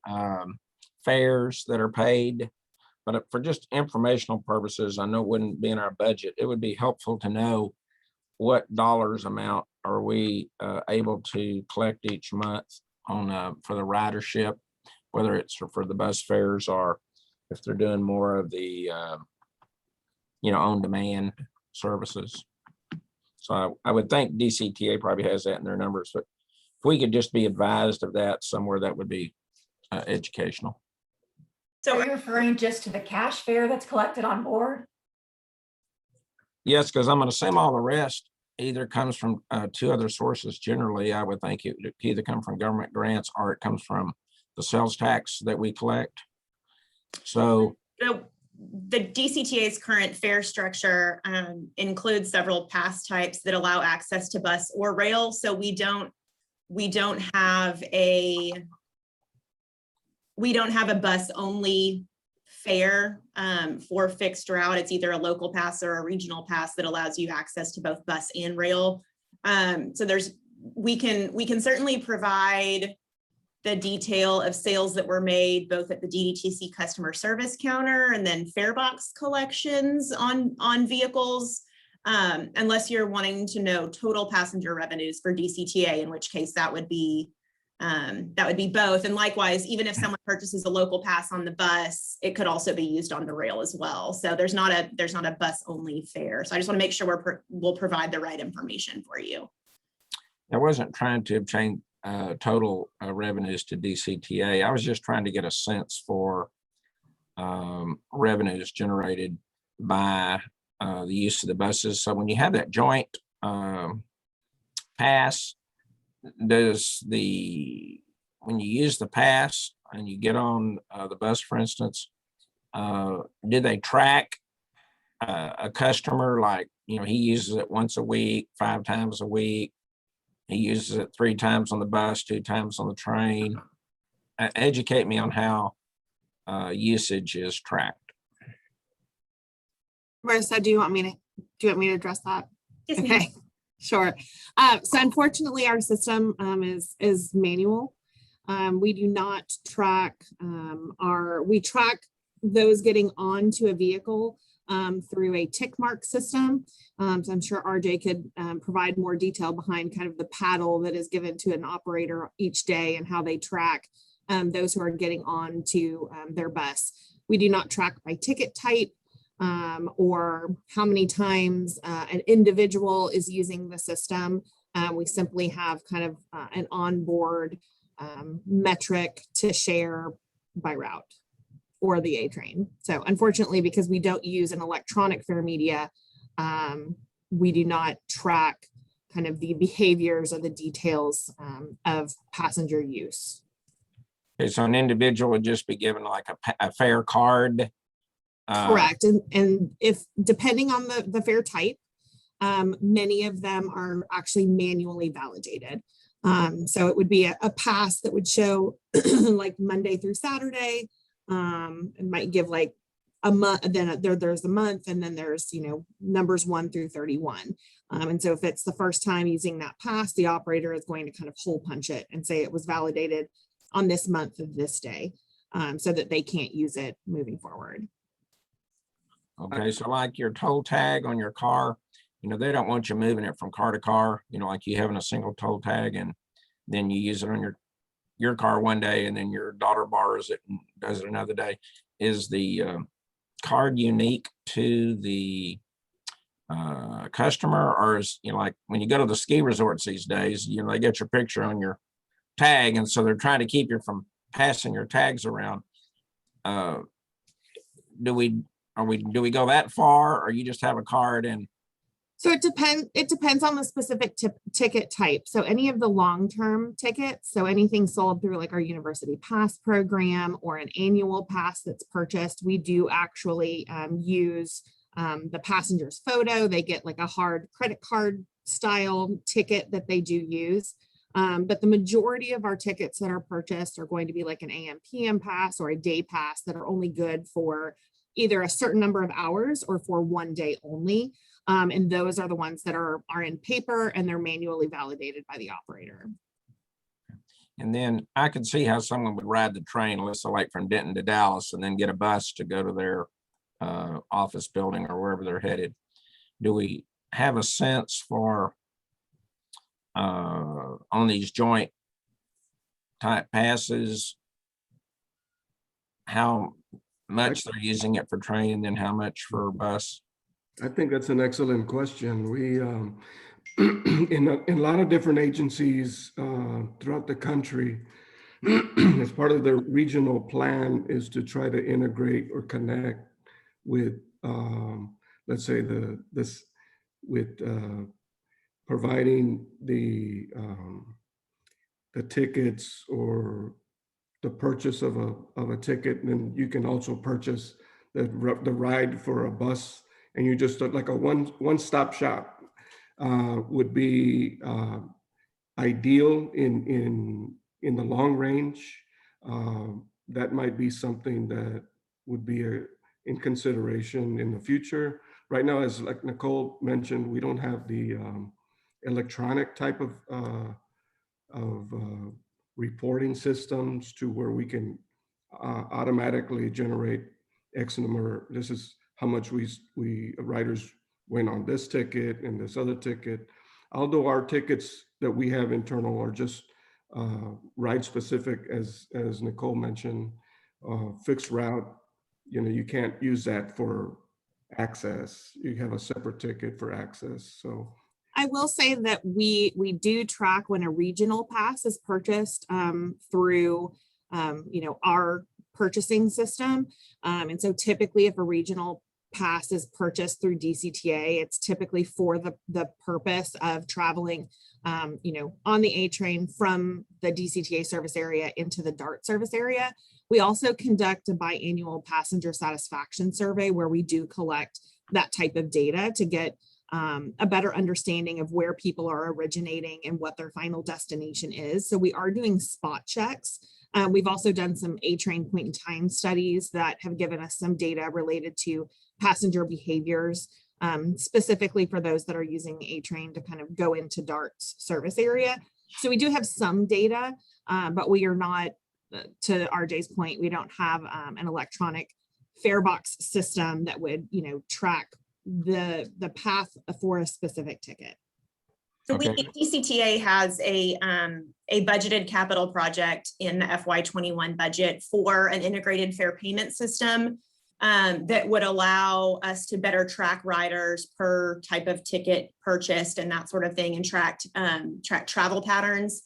fares that are paid, but for just informational purposes, I know it wouldn't be in our budget. It would be helpful to know what dollars amount are we able to collect each month on for the ridership, whether it's for the bus fares or if they're doing more of the on-demand services. So I would think DCTA probably has that in their numbers, but if we could just be advised of that somewhere, that would be educational. So are you referring just to the cash fare that's collected on board? Yes, because I'm going to assume all the rest either comes from 2 other sources. Generally, I would think it would either come from government grants or it comes from the sales tax that we collect. So the DCTA's current fare structure includes several pass types that allow access to bus or rail. So we don't have a bus only fare for fixed route. It's either a local pass or a regional pass that allows you access to both bus and rail. So we can certainly provide the detail of sales that were made both at the DDTC customer service counter and then fare box collections on vehicles, unless you're wanting to know total passenger revenues for DCTA, in which case that would be both. And likewise, even if someone purchases a local pass on the bus, it could also be used on the rail as well. So there's not a bus only fare. So I just want to make sure we'll provide the right information for you. I wasn't trying to obtain total revenues to DCTA. I was just trying to get a sense for revenues generated by the use of the buses. So when you have that joint pass, when you use the pass and you get on the bus, for instance, did they track a customer, like, he uses it once a week, 5 times a week? He uses it 3 times on the bus, 2 times on the train. Educate me on how usage is tracked. Marissa, do you want me to address that? Yes, okay, sure. So unfortunately, our system is manual. We do not track we track those getting onto a vehicle through a tick mark system. So I'm sure RJ could provide more detail behind kind of the paddle that is given to an operator each day and how they track those who are getting on to their bus. We do not track by ticket type or how many times an individual is using the system. We simply have kind of an onboard metric to share by route or the A train. So unfortunately, because we don't use an electronic fare media, we do not track kind of the behaviors or the details of passenger use. Okay, so an individual would just be given like a fare card. Correct. And if depending on the fare type, many of them are actually manually validated. So it would be a pass that would show like Monday through Saturday. It might give like a month, then there's a month, and then there's, numbers 1 through 31. And so if it's the first time using that pass, the operator is going to kind of hole punch it and say it was validated on this month of this day, so that they can't use it moving forward. Okay, so like your toll tag on your car, they don't want you moving it from car to car, like you having a single toll tag and then you use it on your car one day and then your daughter borrows it and does it another day. Is the card unique to the customer, or is, like when you go to the ski resorts these days, they get your picture on your tag, and so they're trying to keep you from passing your tags around. Do we go that far, or you just have a card? And so it depends on the specific ticket type. So any of the long-term tickets, so anything sold through like our university pass program or an annual pass that's purchased, we do actually use the passenger's photo. They get like a hard credit card style ticket that they do use. But the majority of our tickets that are purchased are going to be like an AM PM pass or a day pass that are only good for either a certain number of hours or for one day only. And those are the ones that are in paper and they're manually validated by the operator. And then I could see how someone would ride the train, let's say like from Denton to Dallas, and then get a bus to go to their office building or wherever they're headed. Do we have a sense for on these joint type passes, how much they're using it for train and then how much for bus? I think that's an excellent question. We, in a lot of different agencies throughout the country, as part of their regional plan is to try to integrate or connect with, let's say providing the tickets or the purchase of a ticket, and then you can also purchase the ride for a bus, and you just like a one-stop shop would be ideal in the long range. That might be something that would be in consideration in the future. Right now, as like Nicole mentioned, we don't have the electronic type of reporting systems to where we can automatically generate X number. This is how much we riders went on this ticket and this other ticket. Although our tickets that we have internal are just ride specific, as Nicole mentioned, fixed route. You know, you can't use that for access. You have a separate ticket for access. So I will say that we do track when a regional pass is purchased through our purchasing system. And so typically if a regional pass is purchased through DCTA, it's typically for the purpose of traveling on the A train from the DCTA service area into the DART service area. We also conduct a biannual passenger satisfaction survey where we do collect that type of data to get a better understanding of where people are originating and what their final destination is. So we are doing spot checks. We've also done some A-train point in time studies that have given us some data related to passenger behaviors, specifically for those that are using the A-train to kind of go into DART's service area. So we do have some data, but we are not, to RJ's point, we don't have an electronic fare box system that would, track the path for a specific ticket. So Okay. DCTA has a budgeted capital project in the FY21 budget for an integrated fare payment system that would allow us to better track riders per type of ticket purchased and that sort of thing, and track travel patterns.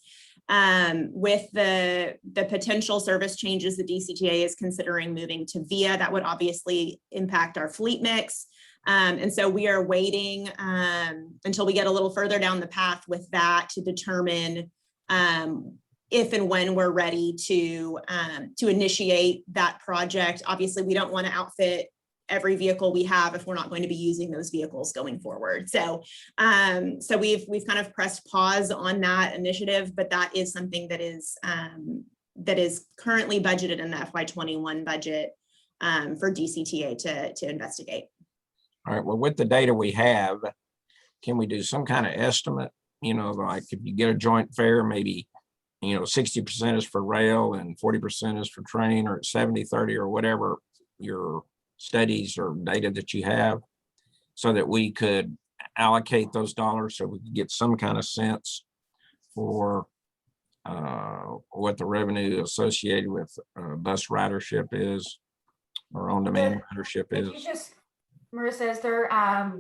With the potential service changes the DCTA is considering moving to VIA, that would obviously impact our fleet mix. And so we are waiting until we get a little further down the path with that to determine if and when we're ready to initiate that project. Obviously, we don't want to outfit every vehicle we have if we're not going to be using those vehicles going forward. So we've kind of pressed pause on that initiative, but that is something that is currently budgeted in the FY21 budget for DCTA to investigate. All right, well, with the data we have, can we do some kind of estimate? Like if you get a joint fare, maybe, 60% is for rail and 40% is for train, or 70-30 or whatever your studies or data that you have, so that we could allocate those dollars so we could get some kind of sense for what the revenue associated with bus ridership is, or on-demand ridership is. Marissa, is there, I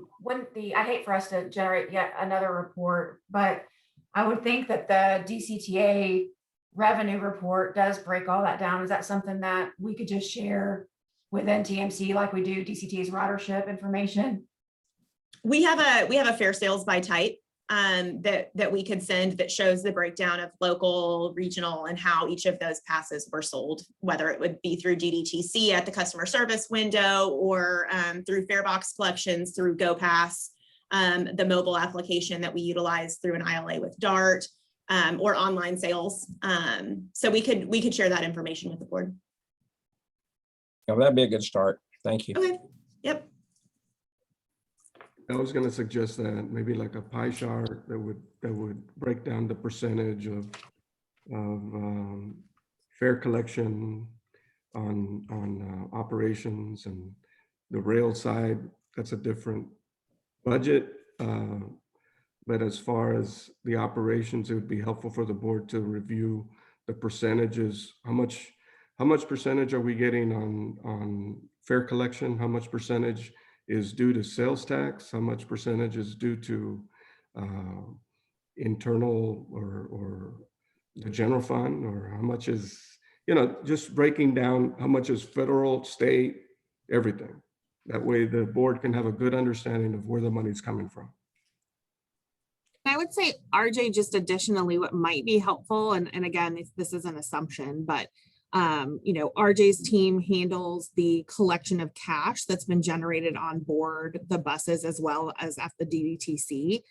hate for us to generate yet another report, but I would think that the DCTA revenue report does break all that down. Is that something that we could just share with NTMC like we do DCTA's ridership information? We have a fare sales by type that we could send that shows the breakdown of local, regional, and how each of those passes were sold, whether it would be through DDTC at the customer service window or through farebox collections, through GoPass, the mobile application that we utilize through an ILA with DART, or online sales. So we could share that information with the board. Yeah, that'd be a good start. Thank you. Okay. Yep. I was going to suggest that maybe like a pie chart that would break down the percentage of fare collection on operations, and the rail side, that's a different budget. But as far as the operations, it would be helpful for the board to review the percentages. How much percentage are we getting on fare collection? How much percentage is due to sales tax? How much percentage is due to internal or the general fund? Or how much is, just breaking down how much is federal, state, everything. That way the board can have a good understanding of where the money's coming from. I would say, RJ, just additionally, what might be helpful, and again, this is an assumption, but RJ's team handles the collection of cash that's been generated on board the buses as well as at the DDTC.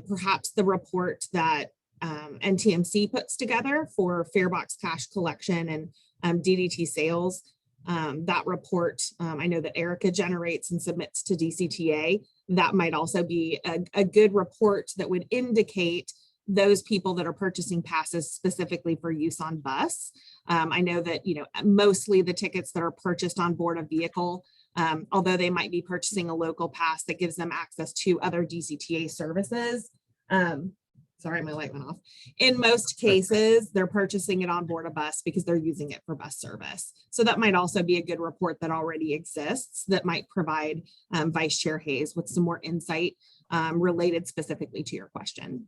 Perhaps the report that NTMC puts together for farebox cash collection and DDT sales. That report, I know that Erica generates and submits to DCTA. That might also be a good report that would indicate those people that are purchasing passes specifically for use on bus. I know that, mostly the tickets that are purchased on board a vehicle, although they might be purchasing a local pass that gives them access to other DCTA services. Sorry, my light went off. In most cases, they're purchasing it on board a bus because they're using it for bus service. So that might also be a good report that already exists that might provide Vice Chair Hayes with some more insight related specifically to your question.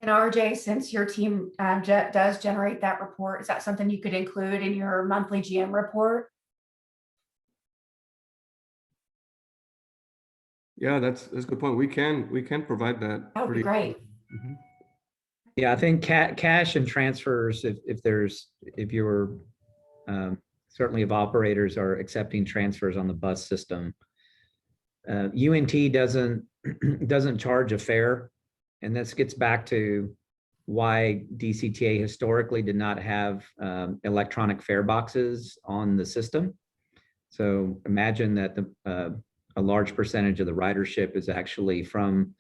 And RJ, since your team does generate that report, is that something you could include in your monthly GM report? Yeah, that's a good point. We can provide that. That would be great. Mhm. Yeah, I think cash and transfers, if you're certainly if operators are accepting transfers on the bus system, UNT doesn't charge a fare. And this gets back to why DCTA historically did not have electronic fare boxes on the system. So imagine that a large percentage of the ridership is actually from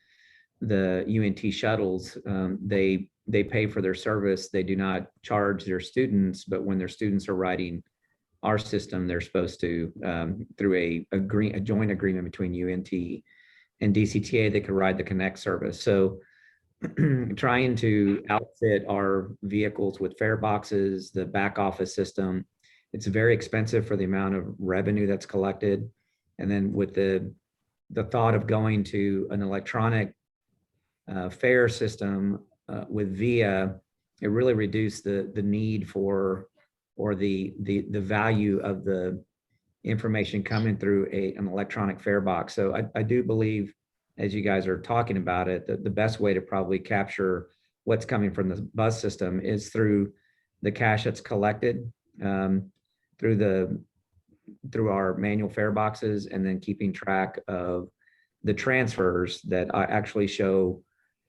the UNT shuttles. They pay for their service. They do not charge their students, but when their students are riding our system, they're supposed to, through a joint agreement between UNT and DCTA, they could ride the Connect service. So trying to outfit our vehicles with fare boxes, the back office system, it's very expensive for the amount of revenue that's collected. And then with the thought of going to an electronic fare system with VIA, it really reduced the need for, or the value of the information coming through an electronic fare box. So I do believe, as you guys are talking about it, that the best way to probably capture what's coming from the bus system is through the cash that's collected through our manual fare boxes, and then keeping track of the transfers that actually show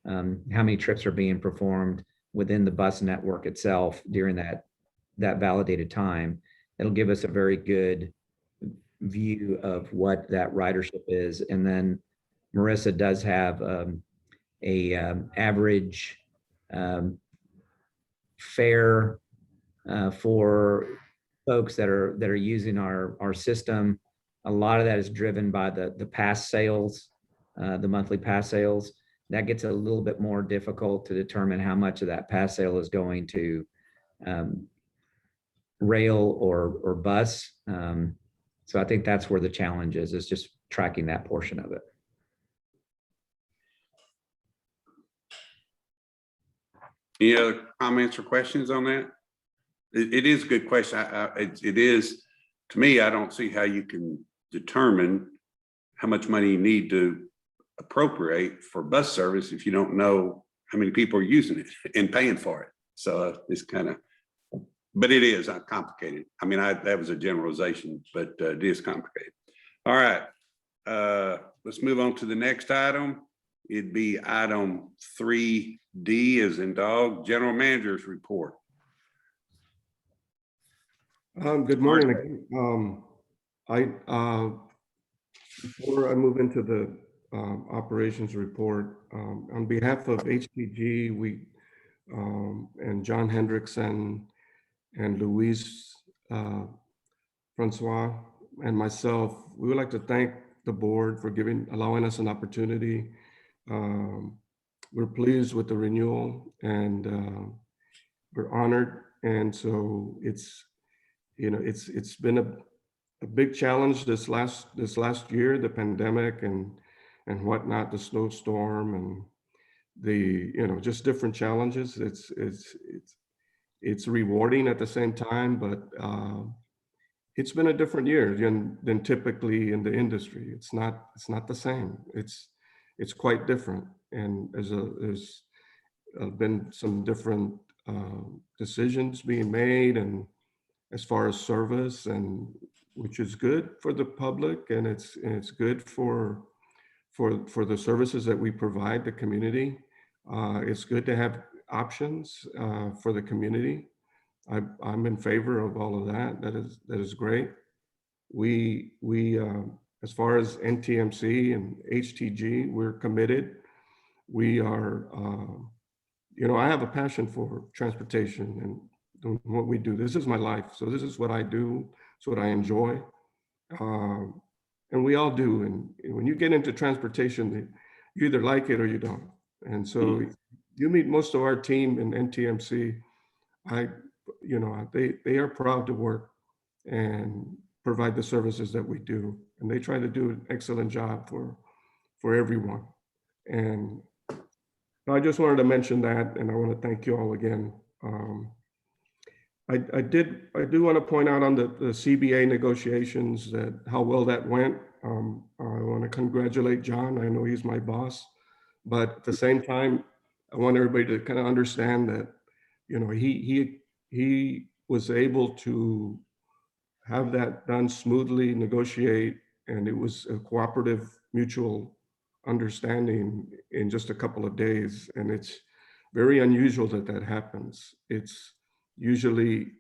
how many trips are being performed within the bus network itself during that validated time. It'll give us a very good view of what that ridership is. And then Marissa does have average fare for folks that are using our system. A lot of that is driven by the pass sales, the monthly pass sales. That gets a little bit more difficult to determine how much of that pass sale is going to rail or bus. So I think that's where the challenge is just tracking that portion of it. Any other comments or questions on that? It is a good question. It is, to me, I don't see how you can determine how much money you need to appropriate for bus service if you don't know how many people are using it and paying for it. So it's kind of, but it is complicated. I mean, that was a generalization, but it is complicated. All right, let's move on to the next item. It'd be item 3D as in dog, General Manager's report. Good morning. Before I move into the operations report, on behalf of HPG, we and John Hendrickson and Luis Francois and myself, we would like to thank the board for allowing us an opportunity. We're pleased with the renewal, and we're honored. And so it's been a big challenge this last year, the pandemic and whatnot, the snowstorm and the just different challenges. It's rewarding at the same time, but it's been a different year than typically in the industry. It's not the same. It's quite different, and there's been some different decisions being made, and as far as service, and which is good for the public, and it's good for the services that we provide the community. It's good to have options for the community. I'm in favor of all of that. That is great. We as far as NTMC and HTG, we're committed. We are, I have a passion for transportation and what we do. This is my life. So this is what I do. It's what I enjoy. And we all do. And when you get into transportation, you either like it or you don't. And so you meet most of our team in NTMC, they are proud to work and provide the services that we do. And they try to do an excellent job for everyone. And I just wanted to mention that, and I want to thank you all again. I do want to point out on the CBA negotiations that how well that went. I want to congratulate John. I know he's my boss, but at the same time, I want everybody to kind of understand that, he was able to have that done smoothly, negotiate, and it was a cooperative, mutual understanding in just a couple of days. And it's very unusual that happens. It's usually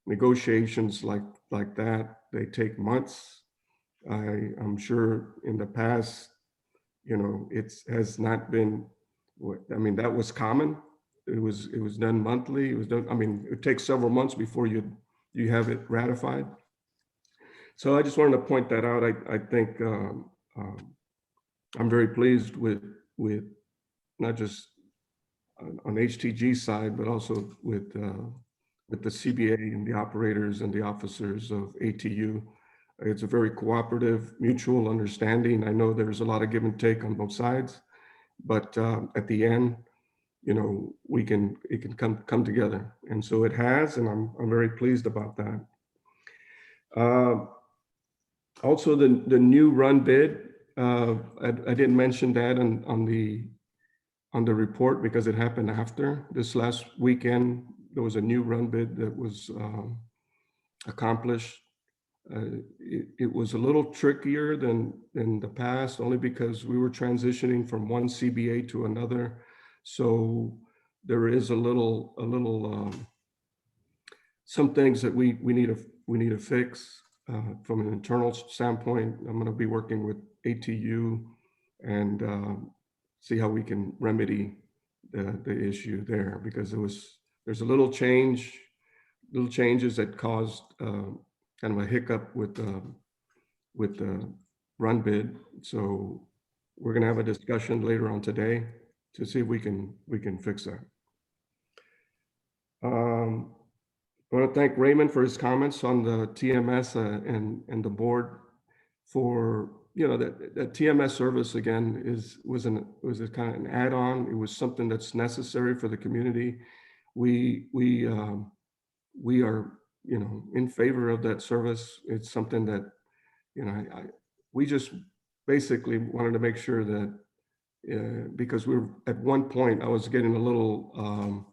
negotiations like that, they take months. I'm sure in the past, it has not been, that was common. It was done monthly. It was done, it takes several months before you have it ratified. So I just wanted to point that out. I think I'm very pleased with not just on HTG side, but also with the CBA and the operators and the officers of ATU. It's a very cooperative, mutual understanding. I know there's a lot of give and take on both sides, but at the end, it can come together. And so it has, and I'm very pleased about that. Also, the new run bid, I didn't mention that on the report because it happened after this last weekend. There was a new run bid that was accomplished. It was a little trickier than in the past, only because we were transitioning from one CBA to another. So there is a little some things that we need to fix from an internal standpoint. I'm going to be working with ATU and see how we can remedy the issue there, because there's a little changes that caused kind of a hiccup with the run bid. So we're going to have a discussion later on today to see if we can fix that. I want to thank Raymond for his comments on the TMS and the board for, that TMS service again was a kind of an add-on. It was something that's necessary for the community. We are, in favor of that service. It's something that, we just basically wanted to make sure that because we were at one point, I was getting a little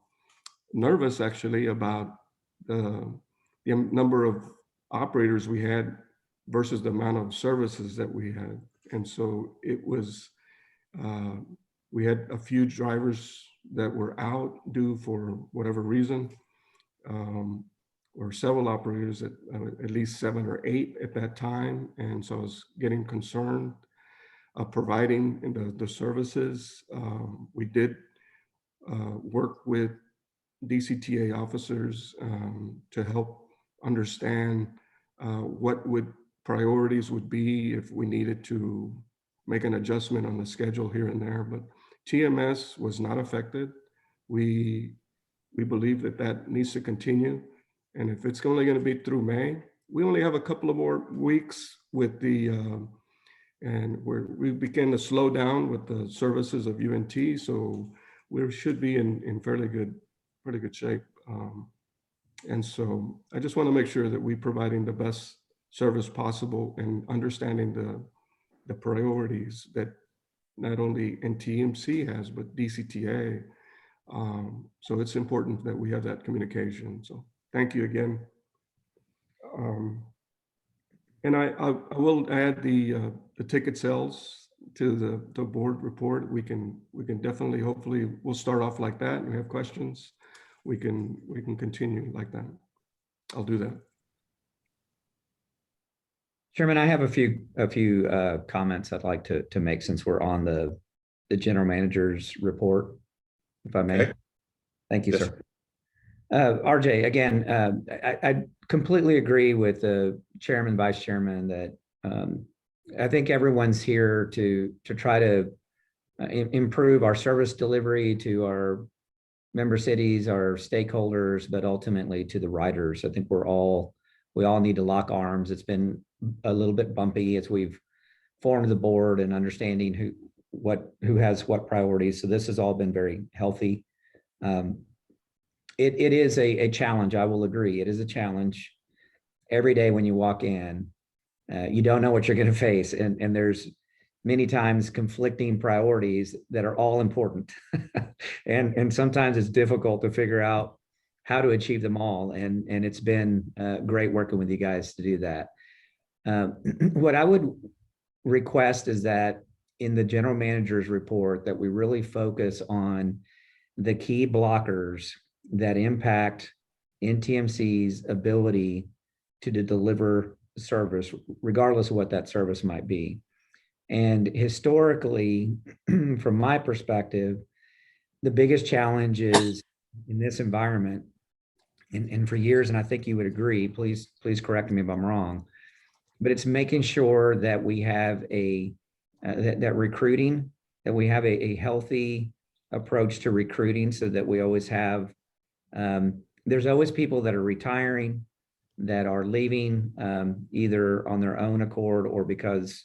nervous actually about the number of operators we had versus the amount of services that we had. And so it was, we had a few drivers that were out due for whatever reason, or several operators at least 7 or 8 at that time. And so I was getting concerned of providing the services. We did work with DCTA officers to help understand what priorities would be if we needed to make an adjustment on the schedule here and there. But TMS was not affected. We believe that needs to continue. And if it's only going to be through May, we only have a couple of more weeks with and we began to slow down with the services of UNT. So we should be in pretty good shape. And so I just want to make sure that we're providing the best service possible and understanding the priorities that not only NTMC has, but DCTA. So it's important that we have that communication. So Thank you again. And I will add the ticket sales to the board report. We can definitely, hopefully, we'll start off like that. We have questions. We can continue like that. I'll do that. Chairman, I have a few comments I'd like to make since we're on the general manager's report, if I may. Okay. Thank you, Yes. sir. RJ, again, I completely agree with the chairman, vice chairman that I think everyone's here to try to improve our service delivery to our member cities, our stakeholders, but ultimately to the riders. I think we all need to lock arms. It's been a little bit bumpy as we've formed the board and understanding who has what priorities. So this has all been very healthy. It is a challenge. I will agree. It is a challenge. Every day when you walk in, you don't know what you're going to face. And there's many times conflicting priorities that are all important. and sometimes it's difficult to figure out how to achieve them all. And it's been great working with you guys to do that. What I would request is that in the general manager's report that we really focus on the key blockers that impact NTMC's ability to deliver service, regardless of what that service might be. And historically, from my perspective, the biggest challenge is in this environment, and for years, and I think you would agree, please correct me if I'm wrong, but it's making sure that we have that recruiting, that we have a healthy approach to recruiting so that we always have, there's always people that are retiring, that are leaving either on their own accord or because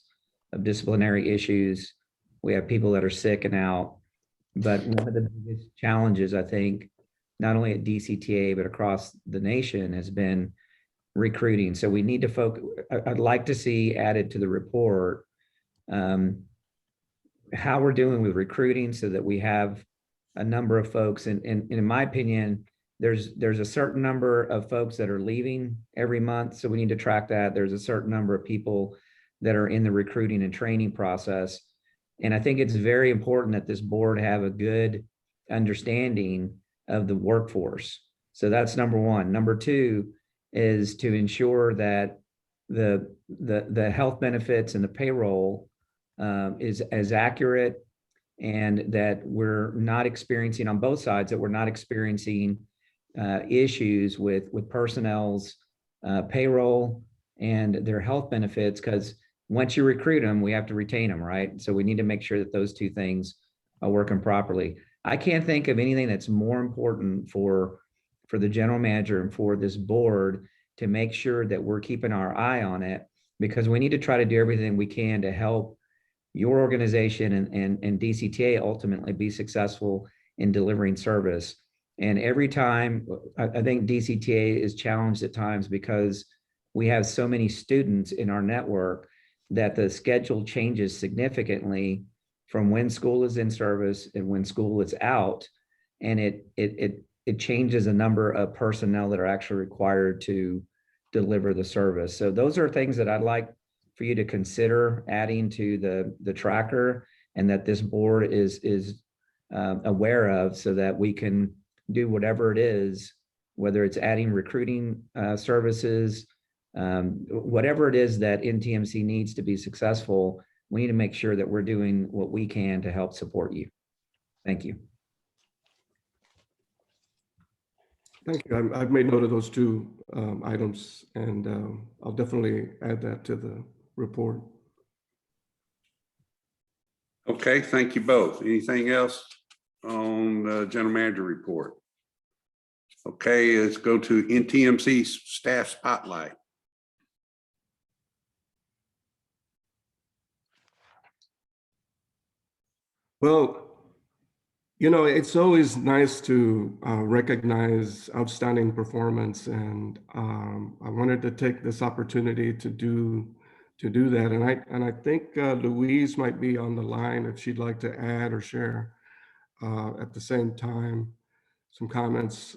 of disciplinary issues. We have people that are sick and out. But one of the biggest challenges, I think, not only at DCTA, but across the nation has been recruiting. So we need to focus. I'd like to see added to the report how we're doing with recruiting so that we have a number of folks. And in my opinion, there's a certain number of folks that are leaving every month. So we need to track that. There's a certain number of people that are in the recruiting and training process. And I think it's very important that this board have a good understanding of the workforce. So that's number one. Number two is to ensure that the health benefits and the payroll is as accurate, and that we're not experiencing on both sides, that we're not experiencing issues with personnel's payroll and their health benefits, because once you recruit them, we have to retain them, right? So we need to make sure that those two things are working properly. I can't think of anything that's more important for the general manager and for this board to make sure that we're keeping our eye on it, because we need to try to do everything we can to help your organization and DCTA ultimately be successful in delivering service. And every time, I think DCTA is challenged at times because we have so many students in our network that the schedule changes significantly from when school is in service and when school is out. And it changes the number of personnel that are actually required to deliver the service. So those are things that I'd like for you to consider adding to the tracker, and that this board is aware of, so that we can do whatever it is, whether it's adding recruiting services, whatever it is that NTMC needs to be successful. We need to make sure that we're doing what we can to help support you. Thank you. Thank you. I've made note of those two items, and I'll definitely add that to the report. Okay, thank you both. Anything else on the general manager report? Okay, let's go to NTMC staff spotlight. Well, you know, it's always nice to recognize outstanding performance, and I wanted to take this opportunity to do that. And I think Louise might be on the line if she'd like to add or share at the same time. some comments.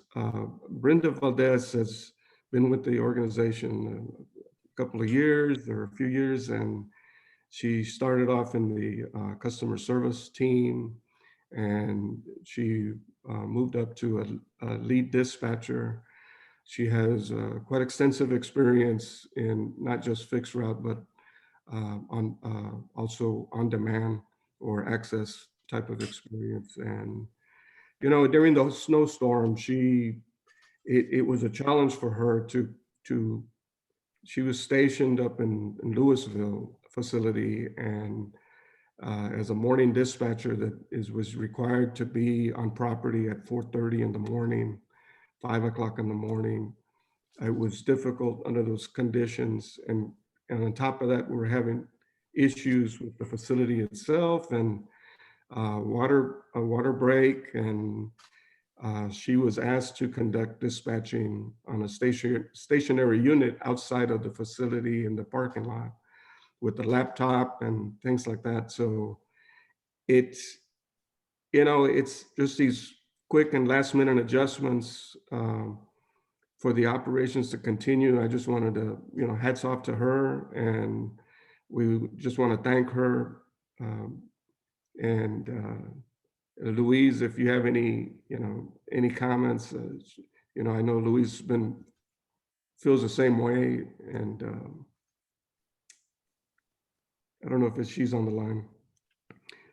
Brenda Valdez has been with the organization a couple of years or a few years, and she started off in the customer service team, and she moved up to a lead dispatcher. She has quite extensive experience in not just fixed route, but also on demand or access type of experience. And you know, during the snowstorm, it was a challenge for her to she was stationed up in Louisville facility, and as a morning dispatcher was required to be on property at 4:30 in the morning, 5 o'clock in the morning. It was difficult under those conditions, and on top of that, we were having issues with the facility itself and a water break, and she was asked to conduct dispatching on a stationary unit outside of the facility in the parking lot with the laptop and things like that. So it's, you know, it's just these quick and last minute adjustments for the operations to continue. I just wanted to, you know, hats off to her, and we just want to thank her. Louise, if you have any, you know, any comments, you know, I know Louise feels the same way, and I don't know if she's on the line.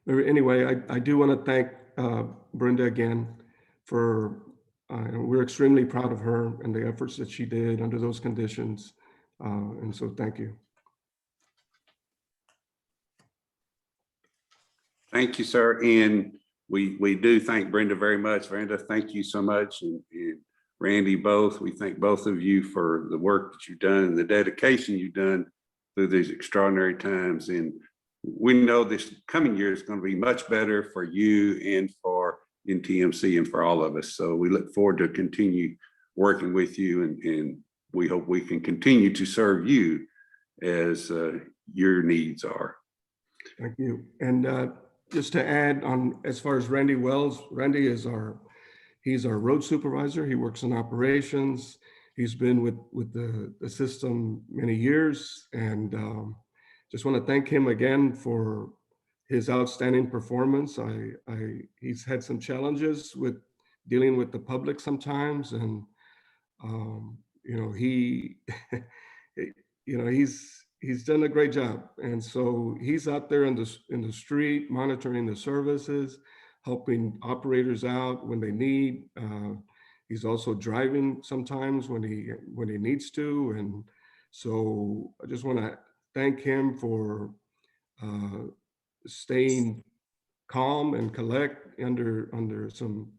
But anyway, I do want to thank Brenda again for, we're extremely proud of her and the efforts that she did under those conditions. And so thank you. Thank you, sir. And we do thank Brenda very much. Brenda, thank you so much. And Randy, both, we thank both of you for the work that you've done and the dedication you've done through these extraordinary times. And we know this coming year is going to be much better for you and for NTMC and for all of us. So we look forward to continue working with you, and we hope we can continue to serve you as your needs are. Thank you. And just to add on, as far as Randy Wells, Randy is he's our road supervisor. He works in operations. He's been with the system many years, and just want to thank him again for his outstanding performance. He's had some challenges with dealing with the public sometimes, and you know, he's done a great job. And so he's out there in the street monitoring the services, helping operators out when they need. He's also driving sometimes when he needs to. And so I just want to thank him for staying calm and collect under some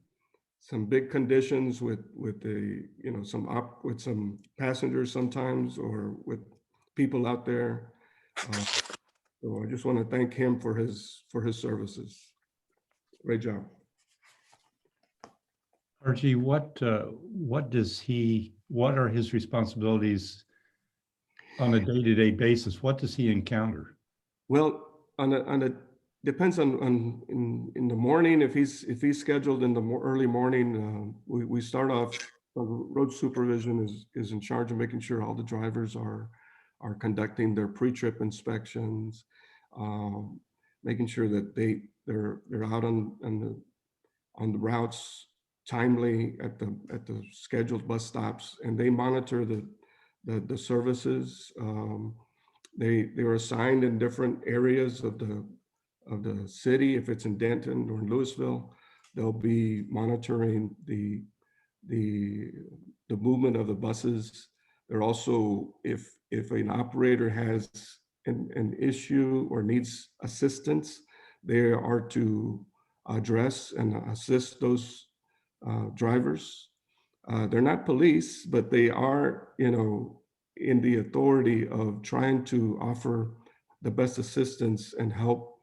big conditions with the, you know, with some passengers sometimes, or with people out there. So I just want to thank him for his services. Great job. Archie, what are his responsibilities on a day-to-day basis? What does he encounter? Well, depends on in the morning. If he's scheduled in the early morning, we start off. Road supervision is in charge of making sure all the drivers are conducting their pre-trip inspections, making sure that they're out on the routes timely at the scheduled bus stops, and they monitor the services. They were assigned in different areas of the city. If it's in Denton or in Louisville, they'll be monitoring the movement of the buses. They're also, if an operator has an issue or needs assistance, they are to address and assist those drivers. They're not police, but they are, you know, in the authority of trying to offer the best assistance and help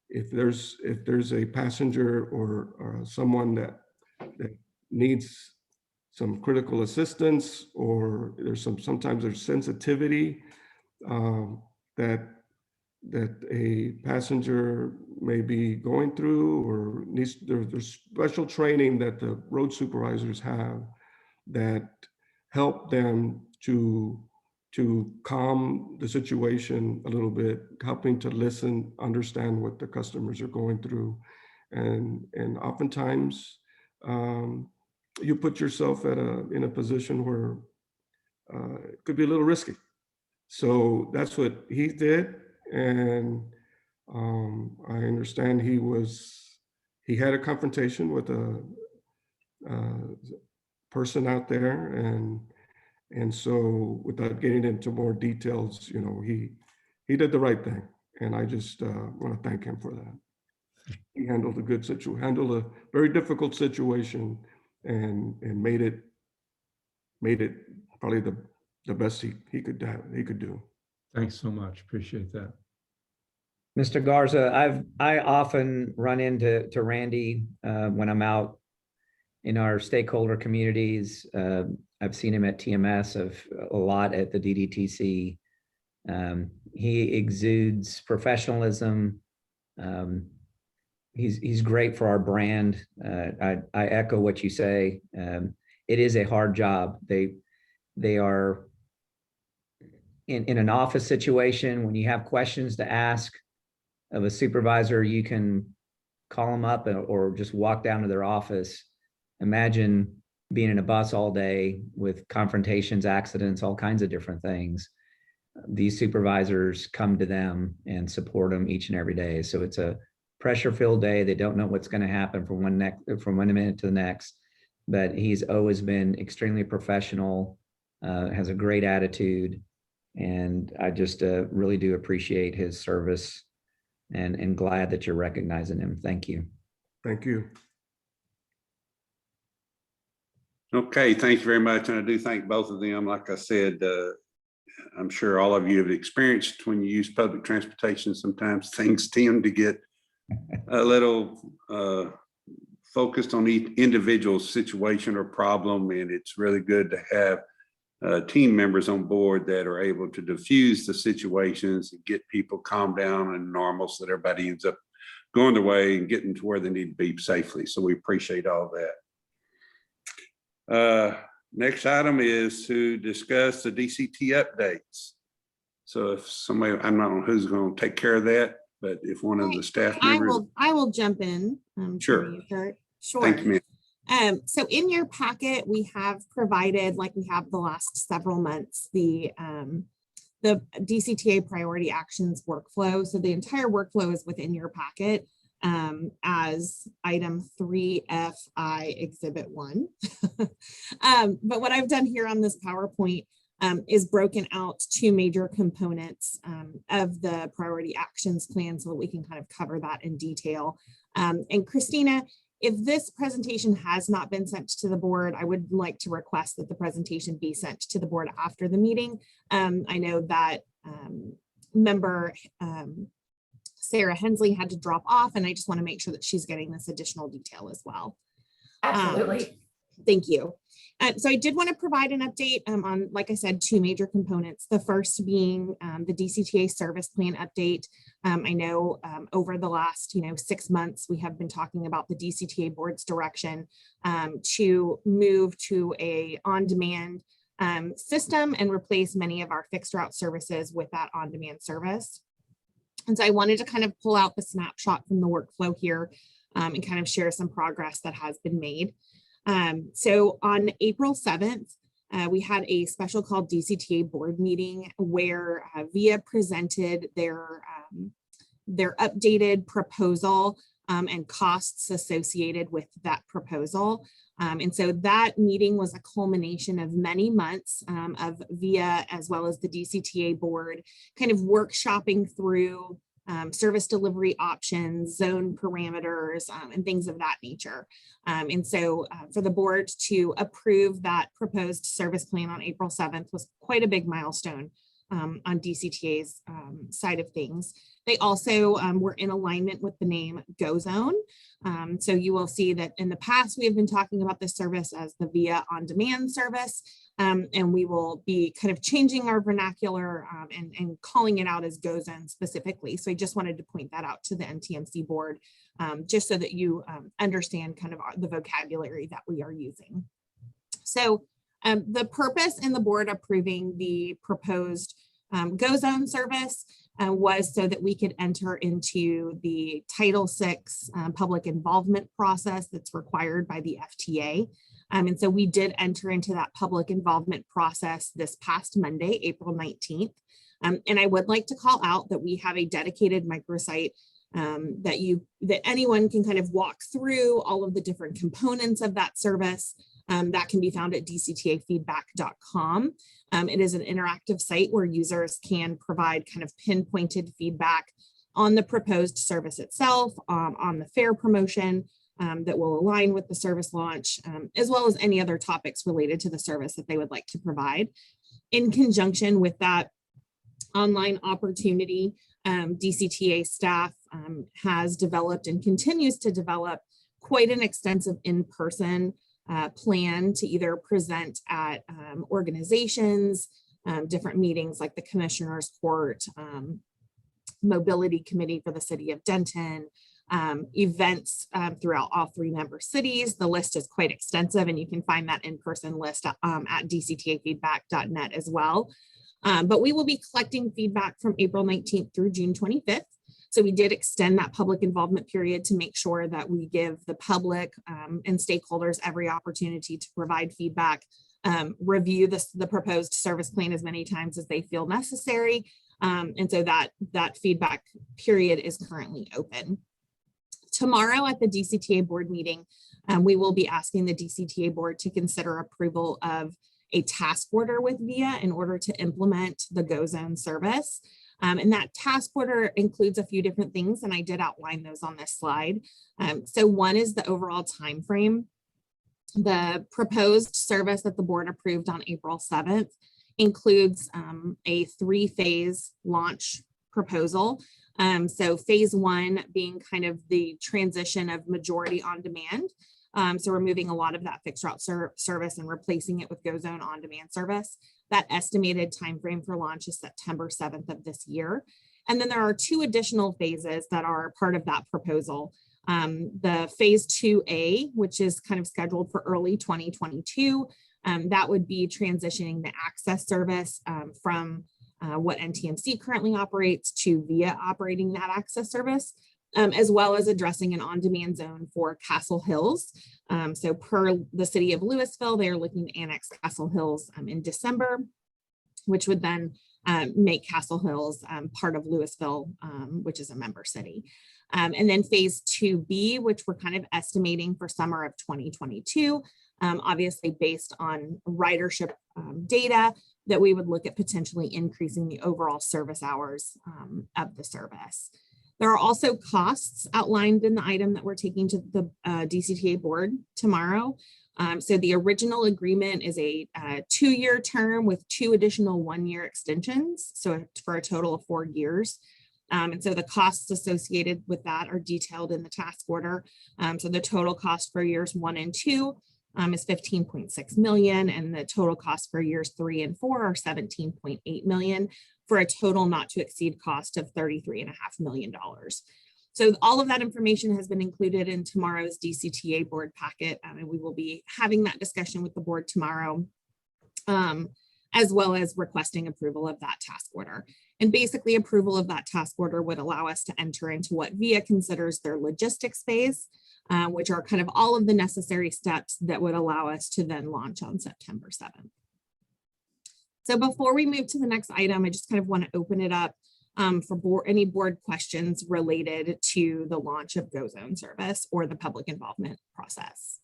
if there's a passenger or someone that needs some critical assistance, or sometimes there's sensitivity that a passenger may be going through, or needs, there's special training that the road supervisors have that help them to calm the situation a little bit, helping to listen, understand what the customers are going through. And oftentimes you put yourself in a position where it could be a little risky. So that's what he did. And I understand he had a confrontation with a person out there, and so without getting into more details, you know, he did the right thing, and I just want to thank him for that. He handled handled a very difficult situation, and made it probably the best he could do. Thanks so much. Appreciate that. Mr. Garza, I often run into Randy when I'm out in our stakeholder communities. I've seen him at TMS a lot at the DDTC. He exudes professionalism. He's great for our brand. I echo what you say. It is a hard job. They are in an office situation. When you have questions to ask of a supervisor, you can call them up or just walk down to their office. Imagine being in a bus all day with confrontations, accidents, all kinds of different things. These supervisors come to them and support them each and every day. So it's a pressure-filled day. They don't know what's going to happen from one minute to the next, but he's always been extremely professional, has a great attitude, and I just really do appreciate his service, and glad that you're recognizing him. Thank you. Thank you. Okay, thank you very much. And I do thank both of them. Like I said, I'm sure all of you have experienced when you use public transportation, sometimes things tend to get a little focused on each individual situation or problem. And it's really good to have team members on board that are able to diffuse the situations and get people calmed down and normal so that everybody ends up going their way and getting to where they need to be safely. So we appreciate all that. Next item is to discuss the DCT updates. So if somebody, I'm not on who's going to take care of that, but if one of the staff members. I will jump in. Sure. Sure. Thank you, ma'am. So in your packet, we have provided, like we have the last several months, the DCTA priority actions workflow. So the entire workflow is within your packet as item 3FI exhibit 1. But what I've done here on this PowerPoint is broken out 2 major components of the priority actions plan so that we can kind of cover that in detail. And Christina, if this presentation has not been sent to the board, I would like to request that the presentation be sent to the board after the meeting. I know that member Sarah Hensley had to drop off, and I just want to make sure that she's getting this additional detail as well. Absolutely. Thank you. So I did want to provide an update on, like I said, 2 major components. The first being the DCTA service plan update. I know over the last 6 months, we have been talking about the DCTA board's direction to move to a on-demand system and replace many of our fixed route services with that on-demand service. And so I wanted to kind of pull out the snapshot from the workflow here and kind of share some progress that has been made. So on April 7th, we had a special called DCTA board meeting where VIA presented their updated proposal and costs associated with that proposal. And so that meeting was a culmination of many months of VIA as well as the DCTA board kind of workshopping through service delivery options, zone parameters, and things of that nature. And so for the board to approve that proposed service plan on April 7th was quite a big milestone on DCTA's side of things. They also were in alignment with the name GoZone. So you will see that in the past, we have been talking about this service as the VIA on-demand service, and we will be kind of changing our vernacular and calling it out as GoZone specifically. So I just wanted to point that out to the NTMC board, just so that you understand kind of the vocabulary that we are using. So the purpose in the board approving the proposed GoZone service was so that we could enter into the Title VI public involvement process that's required by the FTA. And so we did enter into that public involvement process this past Monday, April 19th. And I would like to call out that we have a dedicated microsite that anyone can kind of walk through all of the different components of that service. That can be found at dctafeedback.com. It is an interactive site where users can provide kind of pinpointed feedback on the proposed service itself, on the fair promotion that will align with the service launch, as well as any other topics related to the service that they would like to provide. In conjunction with that online opportunity, DCTA staff has developed and continues to develop quite an extensive in-person plan to either present at organizations, different meetings like the Commissioner's Court, Mobility Committee for the City of Denton, events throughout all 3 member cities. The list is quite extensive, and you can find that in-person list at dctafeedback.net as well. But we will be collecting feedback from April 19th through June 25th. So we did extend that public involvement period to make sure that we give the public and stakeholders every opportunity to provide feedback, review the proposed service plan as many times as they feel necessary. And so that feedback period is currently open. Tomorrow at the DCTA board meeting, we will be asking the DCTA board to consider approval of a task order with VIA in order to implement the GoZone service. And that task order includes a few different things, and I did outline those on this slide. So one is the overall time frame. The proposed service that the board approved on April 7th includes a 3-phase launch proposal. So phase 1 being kind of the transition of majority on demand. So we're moving a lot of that fixed route service and replacing it with GoZone on-demand service. That estimated timeframe for launch is September 7th of this year. And then there are 2 additional phases that are part of that proposal. The phase 2A, which is kind of scheduled for early 2022, that would be transitioning the access service from what NTMC currently operates to VIA operating that access service. As well as addressing an on-demand zone for Castle Hills. So per the city of Louisville, they're looking to annex Castle Hills in December, which would then make Castle Hills part of Louisville, which is a member city. And then phase 2B, which we're kind of estimating for summer of 2022, obviously based on ridership data, that we would look at potentially increasing the overall service hours of the service. There are also costs outlined in the item that we're taking to the DCTA board tomorrow. So the original agreement is a 2-year term with 2 additional 1-year extensions. So for a total of 4 years. And so the costs associated with that are detailed in the task order. So the total cost for years 1 and 2 is 15.6 million, and the total cost for years 3 and 4 are 17.8 million, for a total not to exceed cost of $33.5 million. So all of that information has been included in tomorrow's DCTA board packet, and we will be having that discussion with the board tomorrow, as well as requesting approval of that task order. And basically approval of that task order would allow us to enter into what VIA considers their logistics phase, which are kind of all of the necessary steps that would allow us to then launch on September 7th. So before we move to the next item, I just kind of want to open it up for any board questions related to the launch of GoZone service or the public involvement process.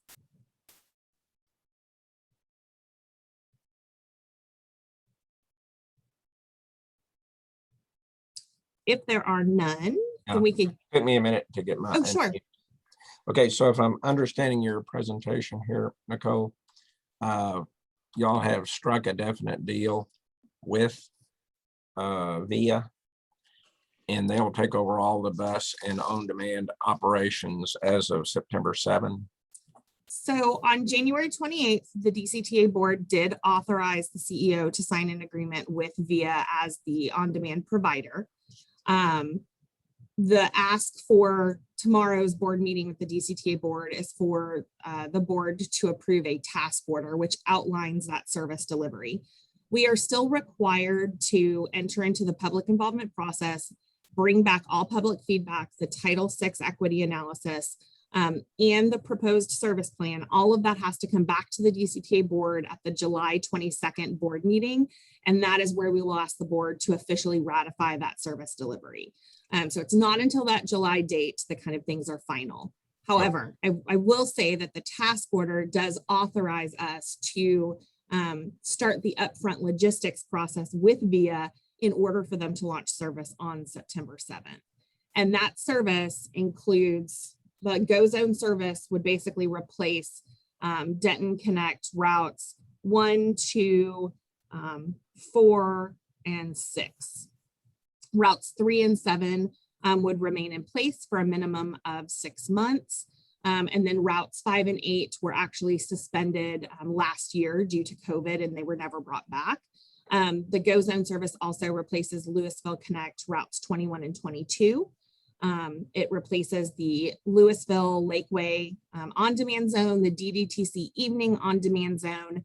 If there are none, then we could. Take me a minute to get my. Oh, sure. Okay, so if I'm understanding your presentation here, Nicole, y'all have struck a definite deal with VIA. And they'll take over all the bus and on-demand operations as of September 7. So on January 28th, the DCTA board did authorize the CEO to sign an agreement with VIA as the on-demand provider. The ask for tomorrow's board meeting with the DCTA board is for the board to approve a task order, which outlines that service delivery. We are still required to enter into the public involvement process, bring back all public feedback, the Title VI equity analysis, and the proposed service plan. All of that has to come back to the DCTA board at the July 22nd board meeting. And that is where we will ask the board to officially ratify that service delivery. So it's not until that July date that kind of things are final. However, I will say that the task order does authorize us to start the upfront logistics process with VIA in order for them to launch service on September 7th. And that service includes the Go Zone service would basically replace Denton Connect routes 1, 2, 4, and 6. Routes 3 and 7 would remain in place for a minimum of 6 months. And then routes 5 and 8 were actually suspended last year due to COVID, and they were never brought back. The Go Zone service also replaces Louisville Connect routes 21 and 22. It replaces the Louisville Lakeway on-demand zone, the DDTC evening on-demand zone.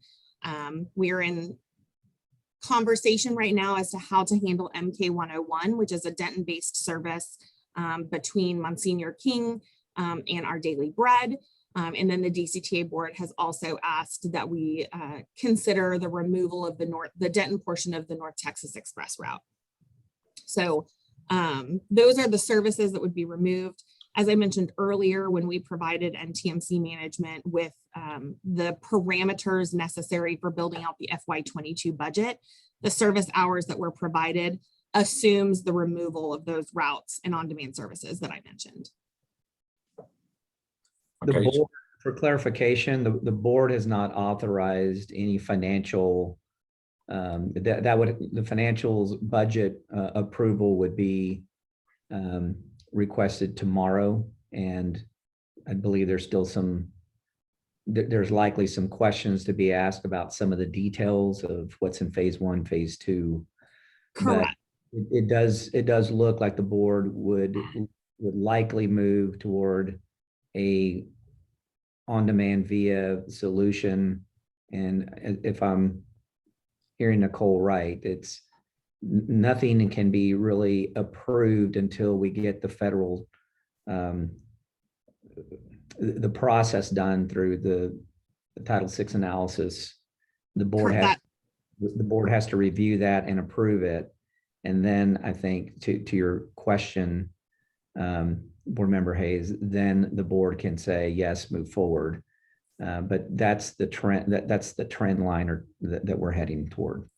We're in conversation right now as to how to handle MK 101, which is a Denton-based service between Monsignor King and Our Daily Bread. And then the DCTA board has also asked that we consider the removal of the Denton portion of the North Texas Express route. So those are the services that would be removed. As I mentioned earlier, when we provided NTMC management with the parameters necessary for building out the FY22 budget, the service hours that were provided assumes the removal of those routes and on-demand services that I mentioned. The Okay. board, for clarification, the board has not authorized any financial, the financials budget approval would be requested tomorrow. And I believe there's still there's likely some questions to be asked about some of the details of what's in phase 1, phase 2. Correct. But it does look like the board would likely move toward a on-demand VIA solution. And if I'm hearing Nicole right, it's nothing can be really approved until we get the federal the process done through the Title VI analysis. The board has to review that and approve it. And then I think to your question, Board Member Hayes, then the board can say, yes, move forward. But that's the trend, that's the trend line that we're heading toward.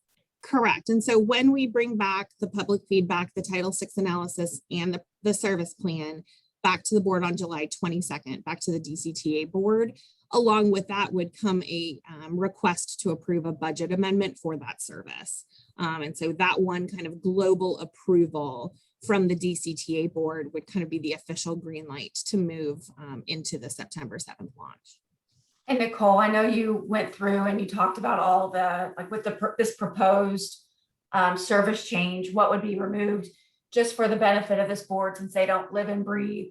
Correct. And so when we bring back the public feedback, the Title VI analysis and the service plan back to the board on July 22nd, back to the DCTA board, along with that would come a request to approve a budget amendment for that service. And so that one kind of global approval from the DCTA board would kind of be the official green light to move into the September 7th launch. And Nicole, I know you went through and you talked about all the, like with this proposed service change, what would be removed just for the benefit of this board, since they don't live and breathe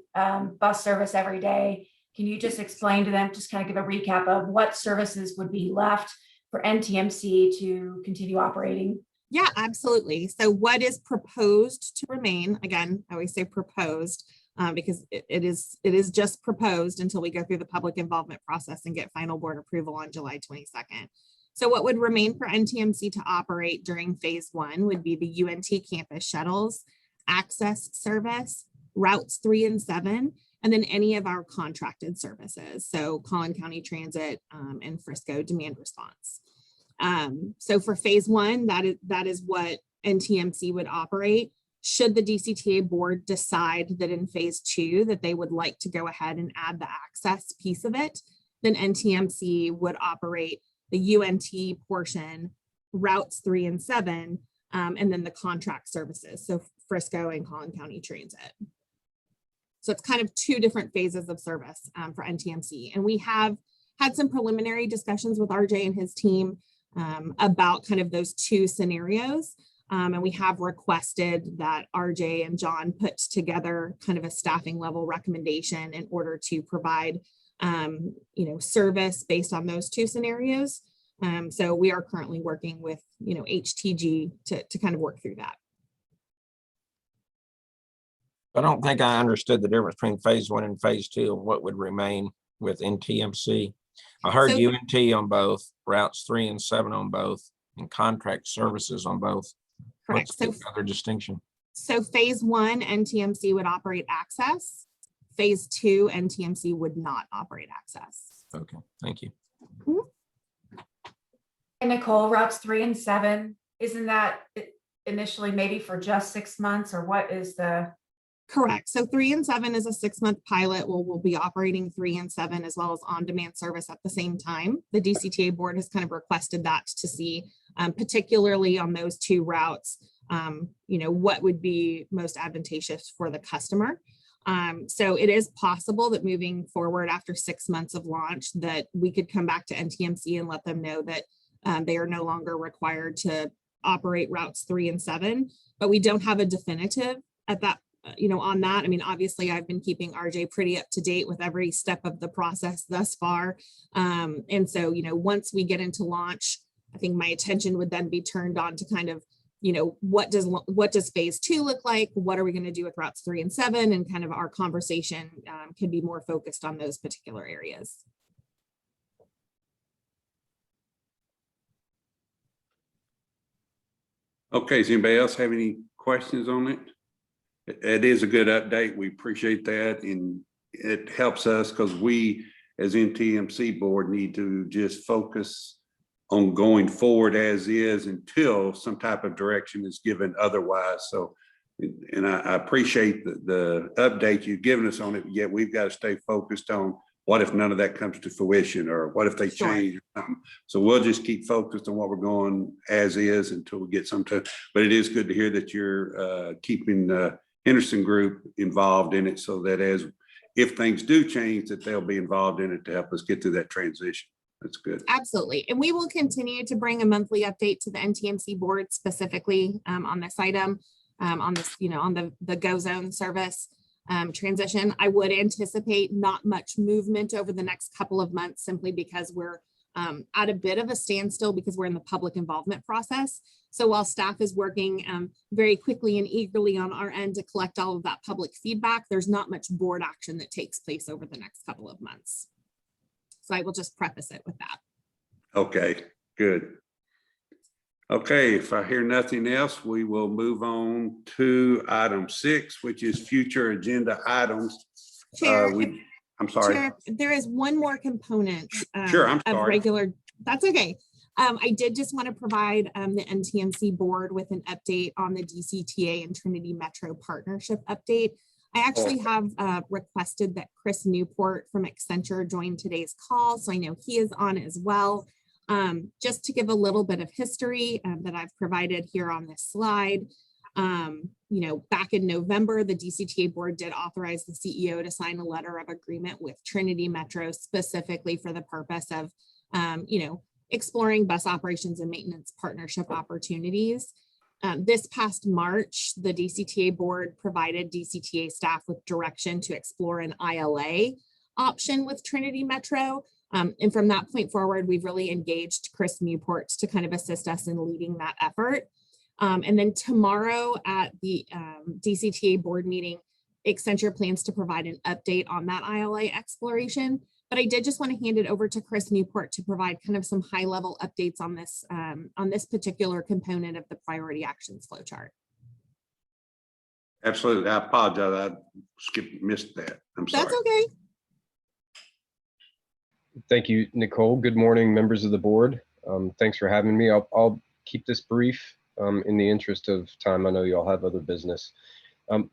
bus service every day. Can you just explain to them, just kind of give a recap of what services would be left for NTMC to continue operating? Yeah, absolutely. So what is proposed to remain, again, I always say proposed, because it is just proposed until we go through the public involvement process and get final board approval on July 22nd. So what would remain for NTMC to operate during phase 1 would be the UNT campus shuttles, access service, routes 3 and 7, and then any of our contracted services. So Collin County Transit and Frisco demand response. So for phase 1, that is what NTMC would operate. Should the DCTA board decide that in phase 2 that they would like to go ahead and add the access piece of it, then NTMC would operate the UNT portion, routes 3 and 7, and then the contract services, so Frisco and Collin County Transit. So it's kind of two different phases of service for NTMC. And we have had some preliminary discussions with RJ and his team about kind of those two scenarios. And we have requested that RJ and John put together kind of a staffing level recommendation in order to provide, service based on those two scenarios. So we are currently working with, HTG to kind of work through that. I don't think I understood the difference between phase 1 and phase 2 and what would remain with NTMC. I heard So- UNT on both, routes 3 and 7 on both, and contract services on both. Correct. What's the other distinction? So phase 1, NTMC would operate access. Phase 2, NTMC would not operate access. Okay, thank you. And Nicole, routes 3 and 7, isn't that initially maybe for just 6 months, or what is the? Correct. So 3 and 7 is a 6-month pilot. We'll be operating 3 and 7 as well as on-demand service at the same time. The DCTA board has kind of requested that to see, particularly on those two routes, what would be most advantageous for the customer. So it is possible that moving forward after 6 months of launch that we could come back to NTMC and let them know that they are no longer required to operate routes 3 and 7, but we don't have a definitive at that, on that. I mean, obviously I've been keeping RJ pretty up to date with every step of the process thus far. And so, once we get into launch, I think my attention would then be turned on to kind of, what does phase 2 look like? What are we going to do with routes 3 and 7? And kind of our conversation can be more focused on those particular areas. Okay, does anybody else have any questions on it? It is a good update. We appreciate that. And it helps us because we, as NTMC board, need to just focus on going forward as is until some type of direction is given otherwise. So, and I appreciate the update you've given us on it, yet we've got to stay focused on what if none of that comes to fruition, or what if they change or something. So we'll just keep focused on what we're going as is until we get some to, but it is good to hear that you're keeping the Henderson group involved in it, so that if things do change, that they'll be involved in it to help us get through that transition. That's good. Absolutely. And we will continue to bring a monthly update to the NTMC board specifically on this item, on this, on the Go Zone service transition. I would anticipate not much movement over the next couple of months, simply because we're at a bit of a standstill because we're in the public involvement process. So while staff is working very quickly and eagerly on our end to collect all of that public feedback, there's not much board action that takes place over the next couple of months. So I will just preface it with that. Okay, good. Okay, if I hear nothing else, we will move on to item 6, which is future agenda items. Chair, I'm sorry. Chair, there is one more component Sure, I'm of sorry. regular, that's okay. I did just want to provide the NTMC board with an update on the DCTA and Trinity Metro partnership update. I actually have requested that Chris Newport from Accenture join today's call, so I know he is on as well. Just to give a little bit of history that I've provided here on this slide. Back in November, the DCTA board did authorize the CEO to sign a letter of agreement with Trinity Metro specifically for the purpose of, exploring bus operations and maintenance partnership opportunities. This past March, the DCTA board provided DCTA staff with direction to explore an ILA option with Trinity Metro. And from that point forward, we've really engaged Chris Newport to kind of assist us in leading that effort. And then tomorrow at the DCTA board meeting, Accenture plans to provide an update on that ILA exploration. But I did just want to hand it over to Chris Newport to provide kind of some high level updates on this particular component of the priority actions flowchart. Absolutely. I apologize. I missed that. I'm sorry. That's okay. Thank you, Nicole. Good morning, members of the board. Thanks for having me. I'll keep this brief in the interest of time. I know y'all have other business,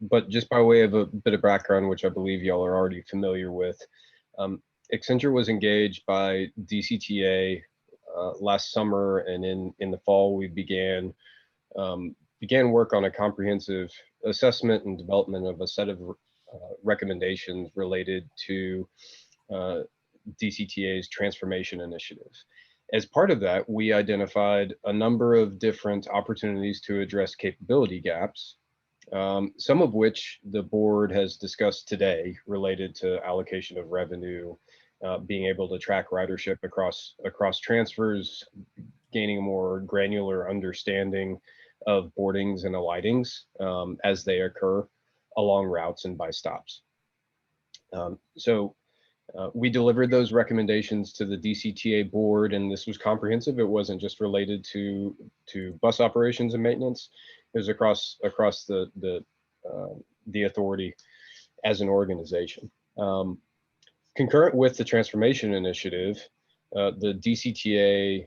but just by way of a bit of background, which I believe y'all are already familiar with, Accenture was engaged by DCTA last summer, and in the fall we began began work on a comprehensive assessment and development of a set of recommendations related to DCTA's transformation initiative. As part of that, we identified a number of different opportunities to address capability gaps, some of which the board has discussed today related to allocation of revenue, being able to track ridership across transfers, gaining a more granular understanding of boardings and alightings as they occur along routes and by stops. We delivered those recommendations to the DCTA board, and this was comprehensive. It wasn't just related to bus operations and maintenance. It was across the authority as an organization. Concurrent with the transformation initiative, the DCTA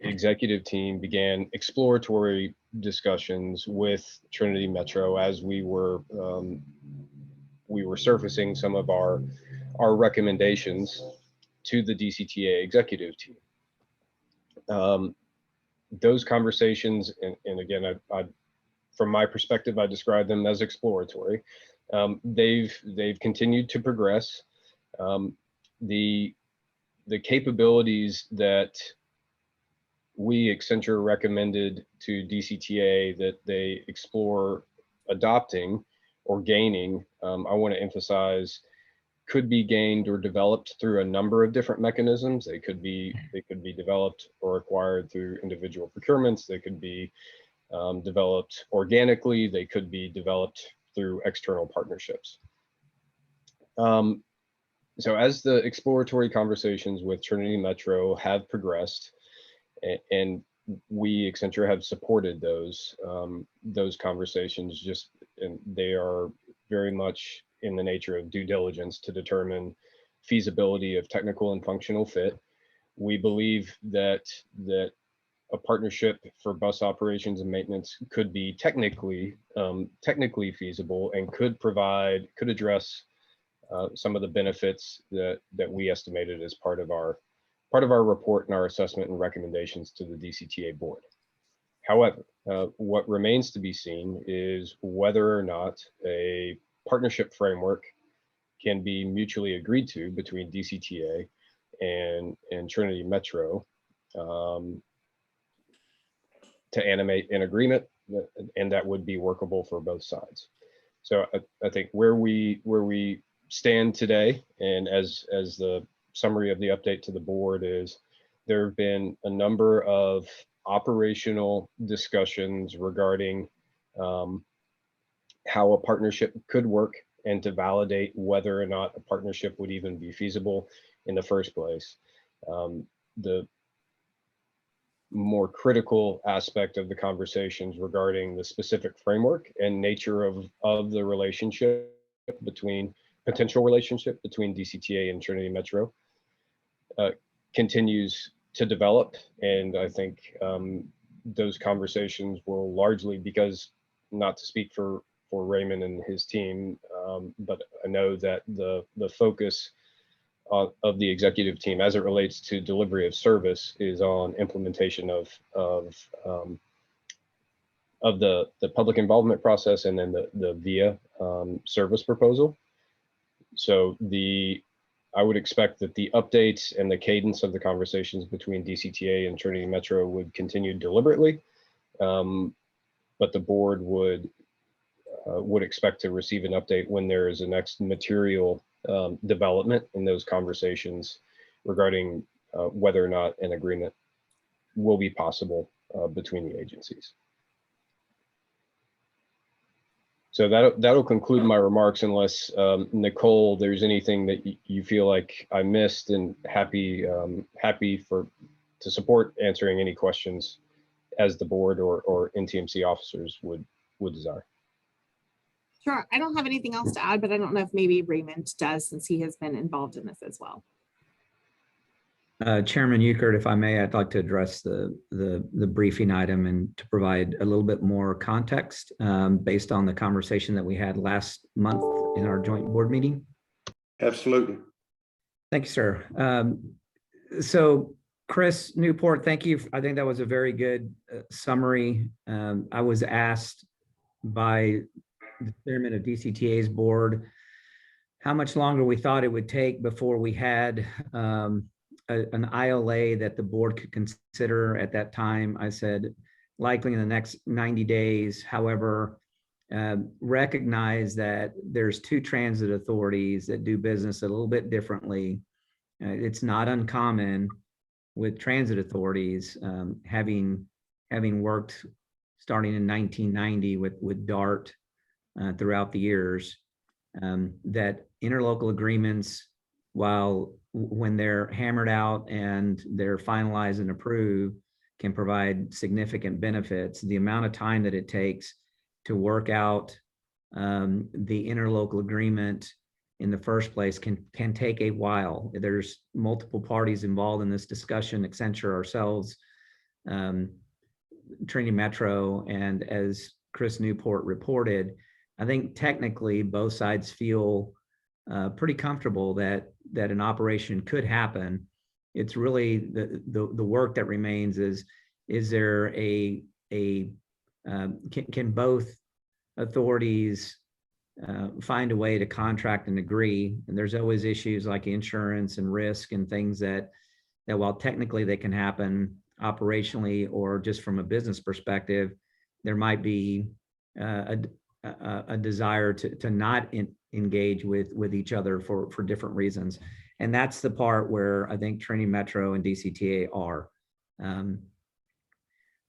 executive team began exploratory discussions with Trinity Metro as we were surfacing some of our recommendations to the DCTA executive team. Those conversations, and again, from my perspective, I describe them as exploratory. They've continued to progress. The capabilities that we Accenture recommended to DCTA that they explore adopting or gaining, I want to emphasize, could be gained or developed through a number of different mechanisms. They could be developed or acquired through individual procurements. They could be developed organically. They could be developed through external partnerships. So as the exploratory conversations with Trinity Metro have progressed, and we Accenture have supported those conversations, and they are very much in the nature of due diligence to determine feasibility of technical and functional fit. We believe that a partnership for bus operations and maintenance could be technically feasible and could address some of the benefits that we estimated as part of our report and our assessment and recommendations to the DCTA board. However, what remains to be seen is whether or not a partnership framework can be mutually agreed to between DCTA and Trinity Metro to animate an agreement, and that would be workable for both sides. So I think where we stand today, and as the summary of the update to the board, is there have been a number of operational discussions regarding how a partnership could work and to validate whether or not a partnership would even be feasible in the first place. The more critical aspect of the conversations regarding the specific framework and nature of the potential relationship between DCTA and Trinity Metro continues to develop. And I think those conversations will largely, because, not to speak for Raymond and his team, but I know that the focus of the executive team as it relates to delivery of service is on implementation of the public involvement process and then the VIA service proposal. So I would expect that the updates and the cadence of the conversations between DCTA and Trinity Metro would continue deliberately, but the board would expect to receive an update when there is a next material development in those conversations regarding whether or not an agreement will be possible between the agencies. So that'll conclude my remarks, unless Nicole, there's anything that you feel like I missed, and happy to support answering any questions as the board or NTMC officers would desire. Sure. I don't have anything else to add, but I don't know if maybe Raymond does, since he has been involved in this as well. Chairman Ukert, if I may, I'd like to address the briefing item and to provide a little bit more context based on the conversation that we had last month in our joint board meeting. Absolutely. Thank you, sir. So Chris Newport, thank you. I think that was a very good summary. I was asked by the chairman of DCTA's board how much longer we thought it would take before we had an ILA that the board could consider at that time. I said, likely in the next 90 days. However, recognize that there's two transit authorities that do business a little bit differently. It's not uncommon with transit authorities, having worked starting in 1990 with DART throughout the years, that interlocal agreements, when they're hammered out and they're finalized and approved, can provide significant benefits. The amount of time that it takes to work out the interlocal agreement in the first place can take a while. There's multiple parties involved in this discussion, Accenture, ourselves, Trinity Metro, and as Chris Newport reported, I think technically both sides feel pretty comfortable that an operation could happen. It's really the work that remains is there can both authorities find a way to contract and agree? And there's always issues like insurance and risk and things that while technically they can happen operationally or just from a business perspective, there might be a desire to not engage with each other for different reasons. And that's the part where I think Trinity Metro and DCTA are.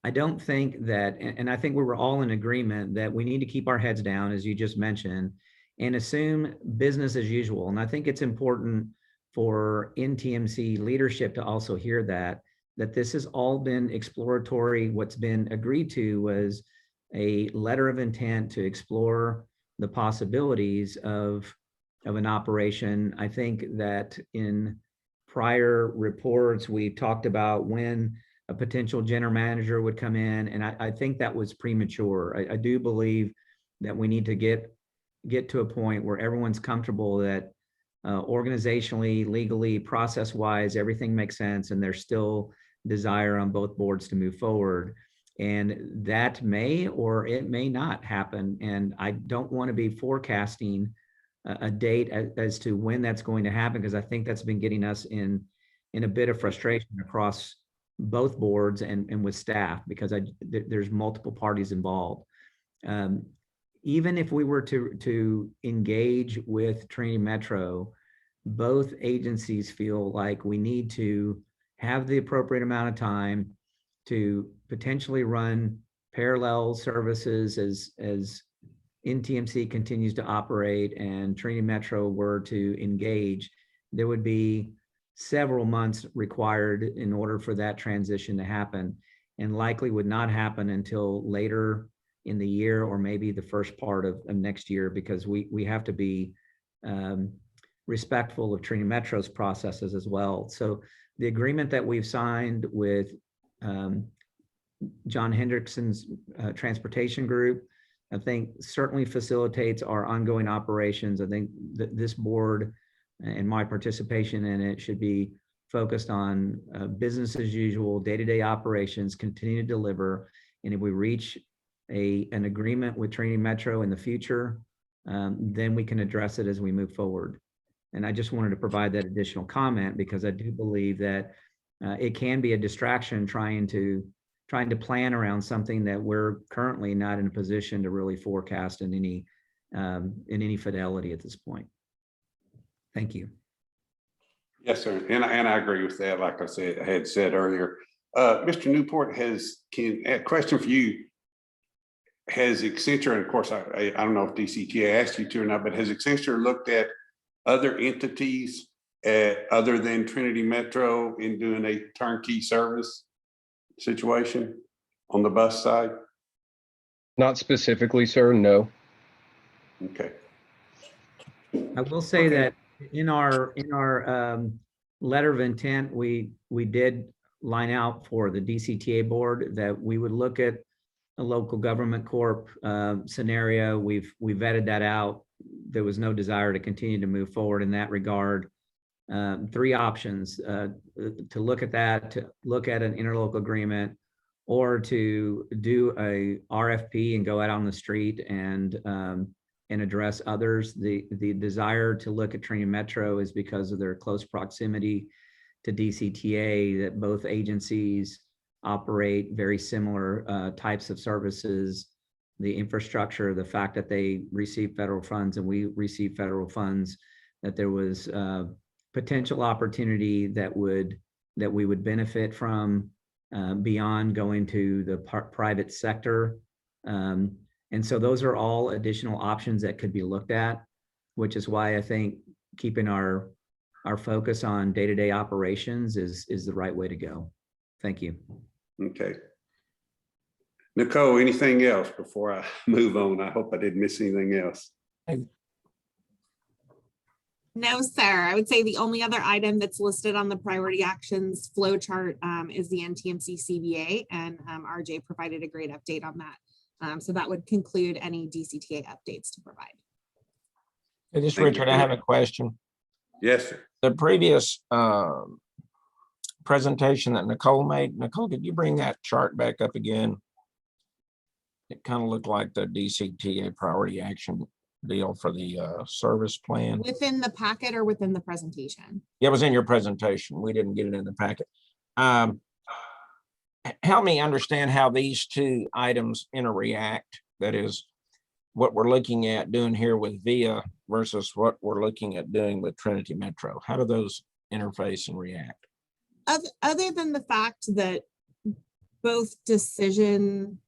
I don't think that, and I think we were all in agreement that we need to keep our heads down, as you just mentioned, and assume business as usual. And I think it's important for NTMC leadership to also hear that this has all been exploratory. What's been agreed to was a letter of intent to explore the possibilities of an operation. I think that in prior reports, we talked about when a potential general manager would come in, and I think that was premature. I do believe that we need to get to a point where everyone's comfortable that organizationally, legally, process-wise, everything makes sense, and there's still desire on both boards to move forward. And that may or it may not happen. And I don't want to be forecasting a date as to when that's going to happen, because I think that's been getting us in a bit of frustration across both boards and with staff, because there's multiple parties involved. Even if we were to engage with Trinity Metro, both agencies feel like we need to have the appropriate amount of time to potentially run parallel services as NTMC continues to operate and Trinity Metro were to engage. There would be several months required in order for that transition to happen, and likely would not happen until later in the year or maybe the first part of next year, because we have to be respectful of Trinity Metro's processes as well. So the agreement that we've signed with John Hendrickson's transportation group, I think certainly facilitates our ongoing operations. I think that this board and my participation in it should be focused on business as usual, day-to-day operations, continue to deliver. And if we reach an agreement with Trinity Metro in the future, then we can address it as we move forward. And I just wanted to provide that additional comment, because I do believe that it can be a distraction trying to plan around something that we're currently not in a position to really forecast in any fidelity at this point. Thank you. Yes, sir. And I agree with that. Like I had said earlier, Mr. Newport a question for you. Has Accenture, and of course, I don't know if DCTA asked you to or not, but has Accenture looked at other entities other than Trinity Metro in doing a turnkey service situation on the bus side? Not specifically, sir, no. Okay. I will say that in our letter of intent, we did line out for the DCTA board that we would look at a local government corp scenario. We vetted that out. There was no desire to continue to move forward in that regard. three options, to look at that, to look at an interlocal agreement, or to do a RFP and go out on the street and address others. The desire to look at Trinity Metro is because of their close proximity to DCTA, that both agencies operate very similar types of services, the infrastructure, the fact that they receive federal funds and we receive federal funds, that there was potential opportunity that we would benefit from beyond going to the private sector. And so those are all additional options that could be looked at, which is why I think keeping our focus on day-to-day operations is the right way to go. Thank you. Okay. Nicole, anything else before I move on? I hope I didn't miss anything else. No, sir. I would say the only other item that's listed on the priority actions flow chart is the NTMC CBA, and RJ provided a great update on that. So that would conclude any DCTA updates to provide. Hey, this is Richard. I have a question. Yes, sir. The previous presentation that Nicole made, Nicole, could you bring that chart back up again? It kind of looked like the DCTA priority action deal for the service plan. Within the packet or within the presentation? Yeah, it was in your presentation. We didn't get it in the packet. Help me understand how these two items interact. That is what we're looking at doing here with VIA versus what we're looking at doing with Trinity Metro. How do those interface and react? Other than the fact that both decision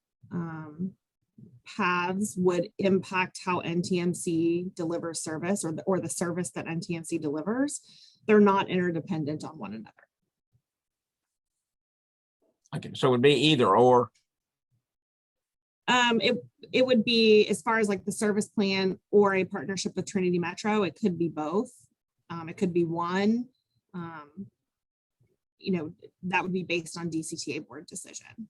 paths would impact how NTMC delivers service, or the service that NTMC delivers, they're not interdependent on one another. Okay, so it would be either or. It would be, as far as like the service plan or a partnership with Trinity Metro, it could be both. It could be one. You know, that would be based on DCTA board decision.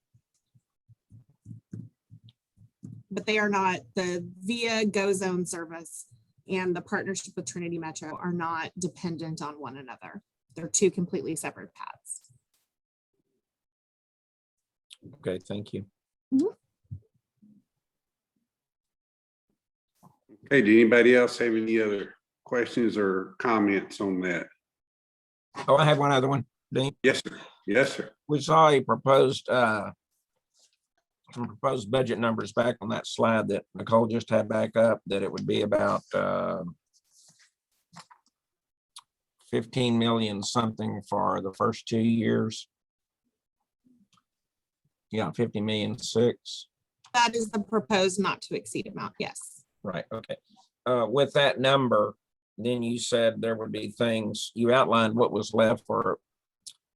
But they are not, the VIA Go Zone service and the partnership with Trinity Metro are not dependent on one another. They're two completely separate paths. Okay, thank you. Okay, did anybody else have any other questions or comments on that? Oh, I have one other one, Dean. Yes, sir. Yes, sir. We saw a proposed some proposed budget numbers back on that slide that Nicole just had back up, that it would be about 15 million something for the first 2 years. Yeah, 50 million 6. That is the proposed not to exceed amount. Yes. Right. Okay. With that number, then you said there would be things, you outlined what was left for